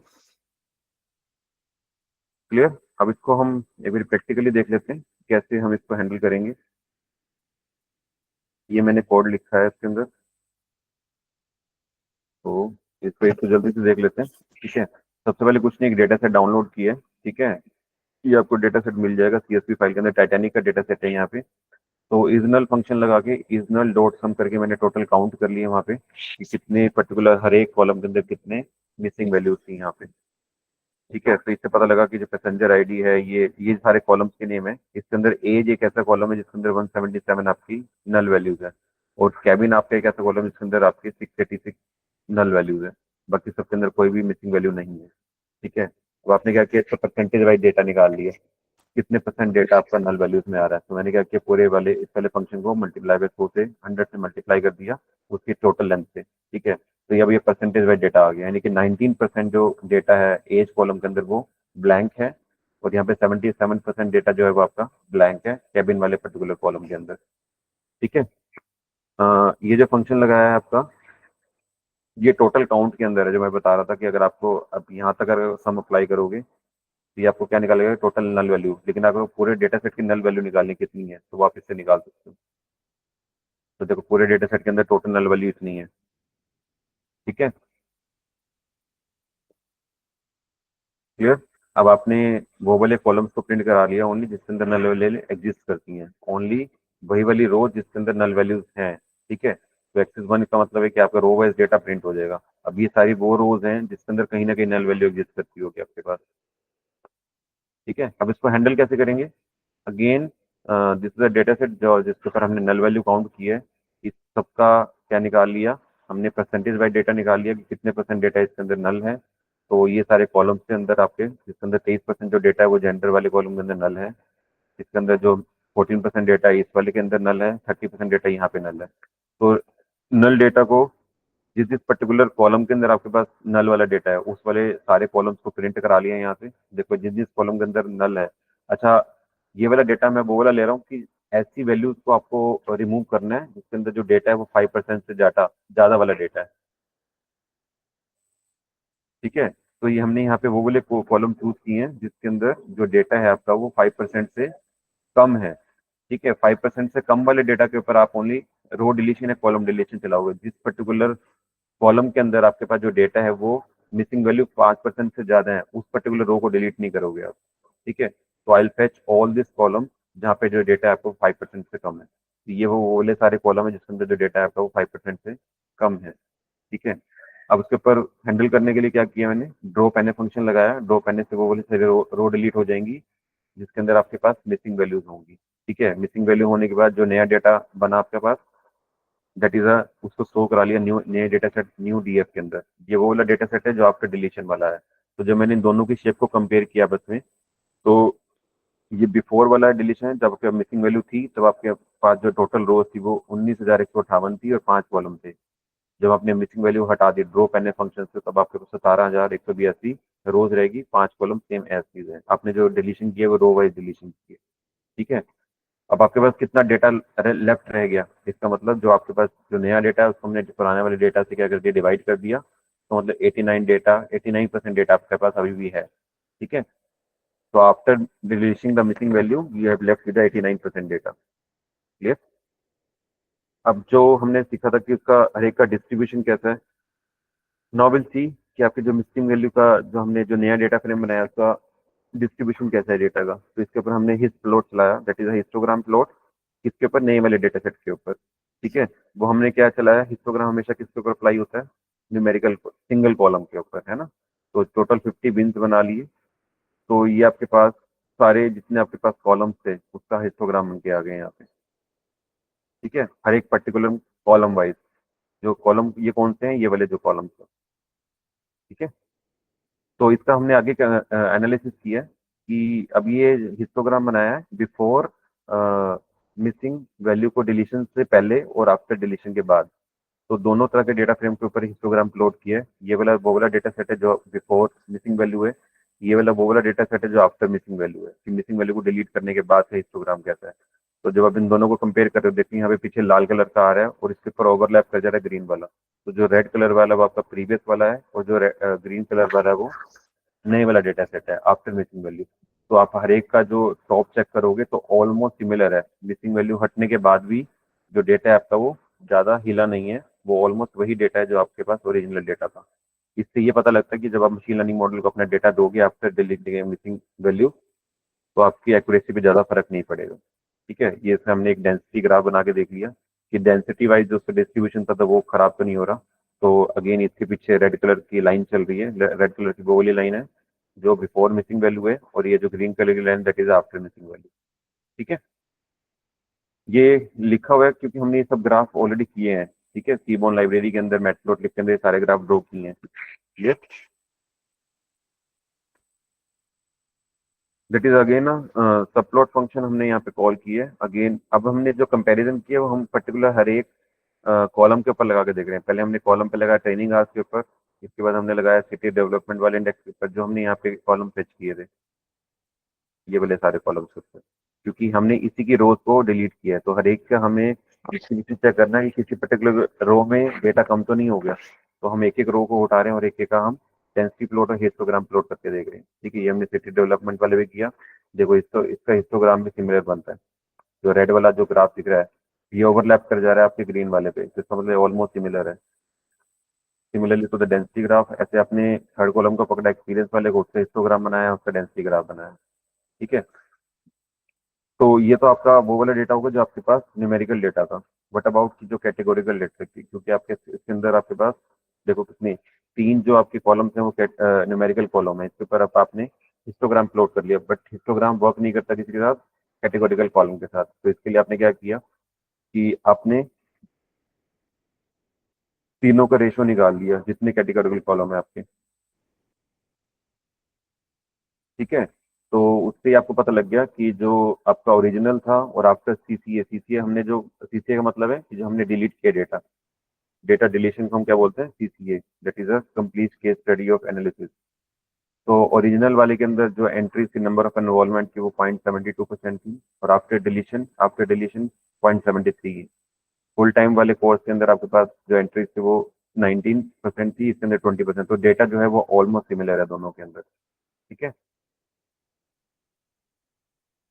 [SPEAKER 1] क्लियर। अब इसको हम एक बार प्रैक्टिकली देख लेते हैं कैसे हम इसको हैंडल करेंगे। ये मैंने कोड लिखा है इसके अंदर, तो इसको एक तो जल्दी से देख लेते हैं, ठीक है। सबसे पहले कुछ नहीं, एक डेटा सेट डाउनलोड किया है, ठीक है। ये आपको डेटा सेट मिल जाएगा सीएसवी फाइल के अंदर, टाइटैनिक का डेटा सेट है यहाँ पे। तो इजनल फंक्शन लगा के इजनल डॉट सम करके मैंने टोटल काउंट कर लिया वहाँ पे कि कितने पर्टिकुलर हर एक कॉलम के अंदर कितने मिसिंग वैल्यूज थी यहाँ पे, ठीक है। तो इससे पता लगा कि जो पैसेंजर आईडी है, ये सारे कॉलम्स के नेम है। इसके अंदर एज एक ऐसा कॉलम है जिसके अंदर 177 आपकी नल वैल्यूज है, और कैबिन आपका एक ऐसा कॉलम जिसके अंदर आपकी 686 नल वैल्यूज है, बाकी सबके अंदर कोई भी मिसिंग वैल्यू नहीं है, ठीक है। तो आपने क्या किया, इसका परसेंटेज वाइज डेटा निकाल लिया, कितने परसेंट डेटा आपका नल वैल्यूज में आ रहा है। तो मैंने क्या किया, पूरे वाले इस वाले फंक्शन को मल्टीप्लाई बाय 4 से 100 से मल्टीप्लाई कर दिया उसकी टोटल लेंथ से, ठीक है। तो ये अब ये परसेंटेज वाइज डेटा आ गया, यानी कि 19% जो डेटा है एज कॉलम के अंदर वो ब्लैंक है, और यहाँ पे 77% डेटा जो है वो आपका ब्लैंक है कैबिन वाले पर्टिकुलर कॉलम के अंदर, ठीक है। ये जो फंक्शन लगाया है आपका, ये टोटल काउंट के अंदर है, जो मैं बता रहा था कि अगर आपको अब यहाँ तक अगर सम अप्लाई करोगे तो ये आपको क्या निकालेगा, टोटल नल वैल्यू। लेकिन अगर पूरे डेटा सेट की नल वैल्यू निकालनी कितनी है तो वो आप इससे निकाल सकते हो। तो देखो पूरे डेटा सेट के अंदर टोटल नल वैल्यू इतनी है, ठीक है, क्लियर। अब आपने वो वाले कॉलम्स को प्रिंट करा लिया ओनली जिसके अंदर नल वैल्यू एग्जिस्ट करती हैं, ओनली वही वाली रो जिसके अंदर नल वैल्यूज हैं, ठीक है। तो एक्सिस 1 का मतलब है कि आपका रो वाइज डेटा प्रिंट हो जाएगा। अब ये सारी वो रोज हैं जिसके अंदर कहीं ना कहीं नल वैल्यू एग्जिस्ट करती होगी आपके पास, ठीक है। अब इसको हैंडल कैसे करेंगे, again this is a data set जो जिसके ऊपर हमने नल वैल्यू काउंट की है, इस सबका क्या निकाल लिया हमने, परसेंटेज वाइज डेटा निकाल लिया कि कितने परसेंट डेटा इसके अंदर नल है। तो ये सारे कॉलम्स के अंदर आपके जिसके अंदर 23% जो डेटा है वो जेंडर वाले कॉलम के अंदर नल है, इसके अंदर जो 14% डेटा है इस वाले के अंदर नल है, 30% डेटा यहाँ पे नल है। तो नल डेटा को जिस जिस पर्टिकुलर कॉलम के अंदर आपके पास नल वाला डेटा है उस वाले सारे कॉलम्स को प्रिंट करा लिया है यहाँ से। देखो जिस जिस कॉलम के अंदर नल है, अच्छा ये वाला डेटा मैं वो वाला ले रहा हूँ कि ऐसी वैल्यूज को आपको रिमूव करना है जिसके अंदर जो डेटा है वो 5% से ज्यादा वाला डेटा है, ठीक है। तो ये हमने यहाँ पे वो वाले कॉलम चूज किए हैं जिसके अंदर जो डेटा है आपका वो 5% से कम है, ठीक है। 5% से कम वाले डेटा के ऊपर आप ओनली रो डिलीशन या कॉलम डिलीशन चलाओगे। जिस पर्टिकुलर कॉलम के अंदर आपके पास जो डेटा है वो मिसिंग वैल्यू 5% से ज्यादा है, उस पर्टिकुलर रो को डिलीट नहीं करोगे आप, ठीक है। तो आई फेच ऑल दिस कॉलम जहाँ पे जो डेटा है आपको 5% से कम है। तो ये वो वाले सारे कॉलम है जिसके अंदर जो डेटा है आपका वो 5% से कम है, ठीक है। अब उसके ऊपर हैंडल करने के लिए क्या किया मैंने, ड्रॉप एन फंक्शन लगाया, ड्रॉप एन से वो वाली सारी रो डिलीट हो जाएंगी जिसके अंदर आपके पास मिसिंग वैल्यूज होंगी, ठीक है। मिसिंग वैल्यू होने के बाद जो नया डेटा बना आपके पास, दैट इज अ उसको शो करा लिया न्यू नए डेटा सेट न्यू डीएफ के अंदर। ये वो वाला डेटा सेट है जो आपका डिलीशन वाला है। तो जब मैंने इन दोनों की शेप को कंपेयर किया बस में, तो ये बिफोर वाला डिलीशन है, जब आपके मिसिंग वैल्यू थी तब आपके पास जो टोटल रोज थी वो 19,158 थी और 5 कॉलम थे। जब आपने मिसिंग वैल्यू हटा दी ड्रॉप एन फंक्शन से तब आपके पास 17,182 रोज रहेगी, 5 कॉलम सेम एज चीज है। आपने जो डिलीशन किया वो रो वाइज डिलीशन की है, ठीक है। अब आपके पास कितना डेटा लेफ्ट रह गया, इसका मतलब जो आपके पास जो नया डेटा है उसको हमने पुराने वाले डेटा से क्या कर दिया, डिवाइड कर दिया। तो मतलब 89% डेटा आपके पास अभी भी है, ठीक है। तो after deleting the missing value you have left with 89% data, clear. अब जो हमने सीखा था कि उसका हर एक का डिस्ट्रीब्यूशन कैसा है, नॉवेल सी कि आपके जो मिसिंग वैल्यू का जो हमने जो नया डेटा फ्रेम बनाया उसका डिस्ट्रीब्यूशन कैसा है डेटा का। तो इसके ऊपर हमने हिस्ट प्लॉट चलाया, that is a histogram plot, किसके ऊपर, नए वाले डेटा सेट के ऊपर, ठीक है। वो हमने क्या चलाया, हिस्टोग्राम हमेशा किसके ऊपर अप्लाई होता है, न्यूमेरिकल सिंगल कॉलम के ऊपर, है ना। तो टोटल 50 बिन्स बना लिए। तो ये आपके पास सारे जितने आपके पास कॉलम्स थे उसका हिस्टोग्राम बन के आ गए यहाँ पे। ठीक है, हर एक पर्टिकुलर कॉलम वाइज, जो कॉलम ये कौन से हैं, ये वाले जो कॉलम्स हैं। ठीक है, तो इसका हमने आगे एनालिसिस किया कि अब ये हिस्टोग्राम बनाया है बिफोर मिसिंग वैल्यू को डिलीशन से पहले और आफ्टर डिलीशन के बाद। तो दोनों तरह के डेटा फ्रेम के ऊपर हिस्टोग्राम प्लॉट किया है। ये वाला वो वाला डेटा सेट है जो बिफोर मिसिंग वैल्यू है, ये वाला वो वाला डेटा सेट है जो आफ्टर मिसिंग वैल्यू है, कि मिसिंग वैल्यू को डिलीट करने के बाद से हिस्टोग्राम कैसा है। तो जब आप इन दोनों को कंपेयर कर रहे हो, देखिए यहाँ पे पीछे लाल कलर का आ रहा है और इसके ऊपर ओवरलैप कर जा रहा है ग्रीन वाला। तो जो रेड कलर वाला वो आपका प्रीवियस वाला है, और जो ग्रीन कलर वाला है वो नए वाला डेटा सेट है आफ्टर मिसिंग वैल्यू। तो आप हर एक का जो टॉप चेक करोगे तो ऑलमोस्ट सिमिलर है, मिसिंग वैल्यू हटने के बाद भी जो डेटा है आपका वो ज़्यादा हिला नहीं है, वो ऑलमोस्ट वही डेटा है जो आपके पास ओरिजिनल डेटा था। इससे ये पता लगता है कि जब आप मशीन लर्निंग मॉडल को अपना डेटा दोगे आफ्टर डिलीट मिसिंग वैल्यू, तो आपकी एक्यूरेसी पे ज़्यादा फर्क नहीं पड़ेगा। ठीक है, ये इसमें हमने एक डेंसिटी ग्राफ बना के देख लिया कि डेंसिटी वाइज जो उसका डिस्ट्रीब्यूशन था तो वो खराब तो नहीं हो रहा। तो अगेन इसके पीछे रेड कलर की लाइन चल रही है, रेड कलर की वो वाली लाइन है जो बिफोर मिसिंग वैल्यू है, और ये जो ग्रीन कलर की line that is after missing value. ठीक है, ये लिखा हुआ है क्योंकि हमने ये सब ग्राफ ऑलरेडी किए हैं। ठीक है, सीबॉन लाइब्रेरी के अंदर मैटप्लॉटलिब के अंदर ये सारे ग्राफ ड्रॉ किए हैं। क्लियर, दैट इज अगेन सब प्लॉट फंक्शन हमने यहाँ पे कॉल की है। अगेन अब हमने जो कंपैरिजन किया वो हम पर्टिकुलर हर एक कॉलम के ऊपर लगा के देख रहे हैं। पहले हमने कॉलम पे लगाया ट्रेनिंग आवर्स के ऊपर, इसके बाद हमने लगाया सिटी डेवलपमेंट वाले इंडेक्स के ऊपर, जो हमने यहाँ पे कॉलम फेच किए थे, ये वाले सारे कॉलम्स के ऊपर, क्योंकि हमने इसी की रोज को डिलीट किया है। तो हर एक का हमें चेक करना है कि किसी पर्टिकुलर रो में डेटा कम तो नहीं हो गया। तो हम एक एक रो को उठा रहे हैं और एक एक का हम डेंसिटी प्लॉट और हिस्टोग्राम प्लॉट करके देख रहे हैं। ठीक है, ये हमने सिटी डेवलपमेंट वाले भी किया। देखो इसका हिस्टोग्राम भी सिमिलर बनता है। जो रेड वाला जो ग्राफ दिख रहा है ये ओवरलैप कर जा रहा है आपके ग्रीन वाले पे, तो इसका मतलब ऑलमोस्ट सिमिलर है। Similarly to the density graph, ऐसे अपने थर्ड कॉलम को पकड़ा एक्सपीरियंस वाले को, उसका हिस्टोग्राम बनाया, उसका डेंसिटी ग्राफ बनाया। ठीक है, तो ये तो आपका वो वाला डेटा होगा जो आपके पास न्यूमेरिकल डेटा था। बट अबाउट की जो कैटेगोरिकल डेटा थी, क्योंकि आपके इसके अंदर आपके पास देखो कितने तीन जो आपके कॉलम्स हैं वो न्यूमेरिकल कॉलम है, इसके ऊपर आपने हिस्टोग्राम प्लॉट कर लिया। बट हिस्टोग्राम वर्क नहीं करता किसी के साथ, कैटेगोरिकल कॉलम के साथ। तो इसके लिए आपने क्या किया कि आपने तीनों का रेशो निकाल लिया जितने कैटेगोरिकल कॉलम है आपके। ठीक है, तो उससे ही आपको पता लग गया कि जो आपका ओरिजिनल था और आफ्टर सीसीए हमने जो सीसीए का मतलब है कि जो हमने डिलीट किया डेटा, डेटा डिलीशन को हम क्या बोलते हैं, CCA, that is a complete case study of analysis. तो ओरिजिनल वाले के अंदर जो एंट्रीज की नंबर ऑफ इन्वॉल्वमेंट की वो 0.72% थी, और आफ्टर डिलीशन 0.73 की। फुल टाइम वाले कोर्स के अंदर आपके पास जो एंट्रीज थी वो 19% थी, इसके अंदर 20%। तो डेटा जो है वो ऑलमोस्ट सिमिलर है दोनों के अंदर। ठीक है,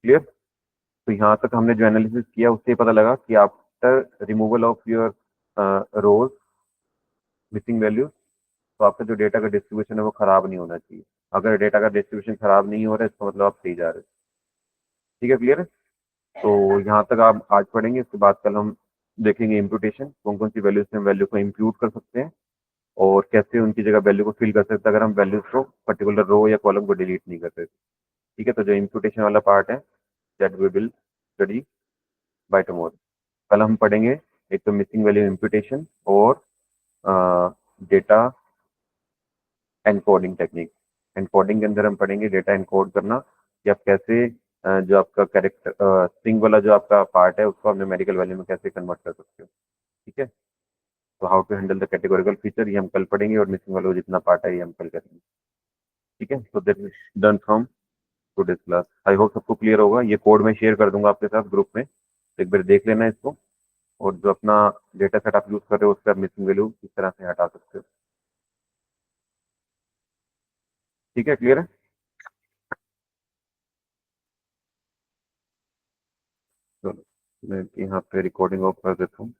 [SPEAKER 1] क्लियर। तो यहाँ तक हमने जो एनालिसिस किया उससे पता लगा कि after removal of your rows missing values, तो आपका जो डेटा का डिस्ट्रीब्यूशन है वो खराब नहीं होना चाहिए। अगर डेटा का डिस्ट्रीब्यूशन खराब नहीं हो रहा है इसका मतलब आप सही जा रहे हैं। ठीक है, क्लियर है। तो यहाँ तक आप आज पढ़ेंगे, इसके बाद कल हम देखेंगे इम्प्यूटेशन, कौन कौन सी वैल्यूज से हम वैल्यू को इम्प्यूट कर सकते हैं और कैसे उनकी जगह वैल्यू को फिल कर सकते हैं अगर हम वैल्यूज को पर्टिकुलर रो या कॉलम को डिलीट नहीं करते। ठीक है, तो जो इम्प्यूटेशन वाला पार्ट है that we will study by tomorrow. कल हम पढ़ेंगे एक तो मिसिंग वैल्यू इम्प्यूटेशन और डेटा एनकोडिंग टेक्निक। एनकोडिंग के अंदर हम पढ़ेंगे डेटा एनकोड करना, कि आप कैसे जो आपका कैरेक्टर स्ट्रिंग वाला जो आपका पार्ट है उसको आप न्यूमेरिकल वैल्यू में कैसे कन्वर्ट कर सकते हो। ठीक है, तो how to handle the categorical feature ये हम कल पढ़ेंगे, और मिसिंग वाला जितना पार्ट है ये हम कल करेंगे। ठीक है, तो that is done from today's class. I hope सबको क्लियर होगा। ये कोड मैं शेयर कर दूंगा आपके साथ ग्रुप में, तो एक बार देख लेना इसको, और जो अपना डेटा सेट आप यूज कर रहे हो उस पर आप मिसिंग वैल्यू किस तरह से हटा सकते हो। ठीक है, क्लियर है। चलो मैं यहाँ पे रिकॉर्डिंग ऑफ कर देता हूँ।